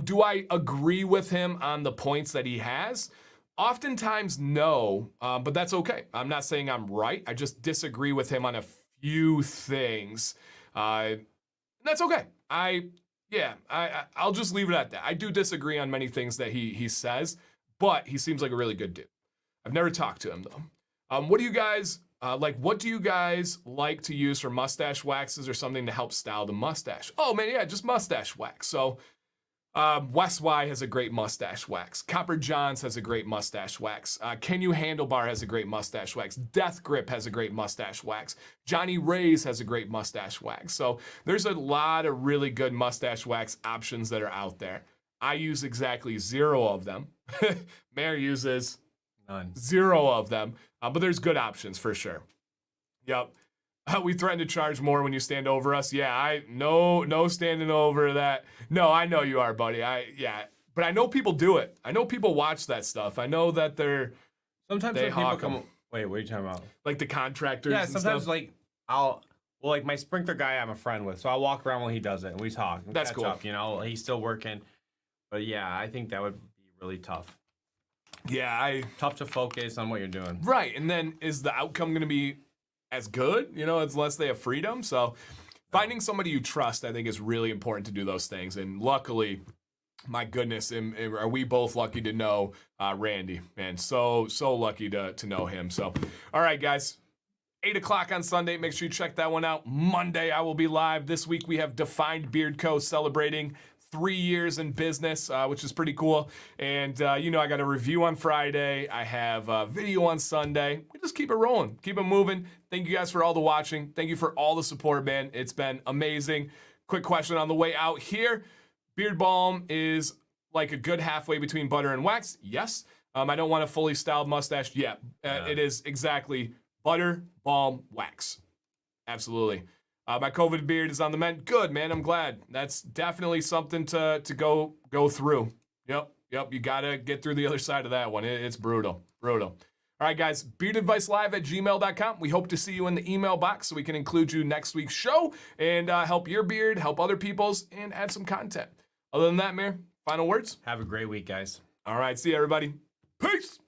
Do I agree with him on the points that he has? Oftentimes, no, but that's okay. I'm not saying I'm right. I just disagree with him on a few things. That's okay. I'll just leave it at that. I do disagree on many things that he says, but he seems like a really good dude. I've never talked to him though. What do you guys what do you guys like to use for mustache waxes or something to help style the mustache? Oh man, yeah, just mustache wax. So Wes Y has a great mustache wax. Copper Johns has a great mustache wax. Can You Handlebar has a great mustache wax. Death Grip has a great mustache wax. Johnny Ray's has a great mustache wax. So there's a lot of really good mustache wax options that are out there. I use exactly 0 of them. Mayor uses none. 0 of them. But there's good options for sure. Yep. We threaten to charge more when you stand over us. Yeah, no standing over that. No, I know you are, buddy. But I know people do it. I know people watch that stuff. I know that sometimes they when people hawk come. 'em. Wait, what are you talking about? Like the contractors. Yeah, and sometimes stuff. like my sprinkler guy I'm a friend with, so I'll walk around while he does it and we talk. And That's catch cool. up, he's still working. But yeah, I think that would be really tough. Yeah, Tough to focus on what you're doing. right. And then is the outcome going to be as good? Unless they have freedom. So finding somebody you trust, I think, is really important to do those things. And luckily, my goodness, are we both lucky to know Randy, man? So lucky to know him. So, all right, guys. 8 o'clock on Sunday. Make sure you check that one out. Monday, I will be live. This week, we have Defined Beard Co. celebrating 3 years in business, which is pretty cool. And, I got a review on Friday. I have a video on Sunday. We just keep it rolling, keep it moving. Thank you guys for all the watching. Thank you for all the support, man. It's been amazing. Quick question on the way out here. Beard balm is like a good halfway between butter and wax. Yes. I don't want a fully styled mustache yet. It is exactly butter, balm, wax. Absolutely. My COVID beard is on the mend. Good, man. I'm glad. That's definitely something to go through. Yep. You gotta get through the other side of that one. It's brutal. All right, guys. beardadvicelive@gmail.com. We hope to see you in the email box so we can include you next week's show and help your beard, help other people's, and add some content. Other than that, Mayor, final words? Have a great week, guys. All right. See you, everybody. Peace.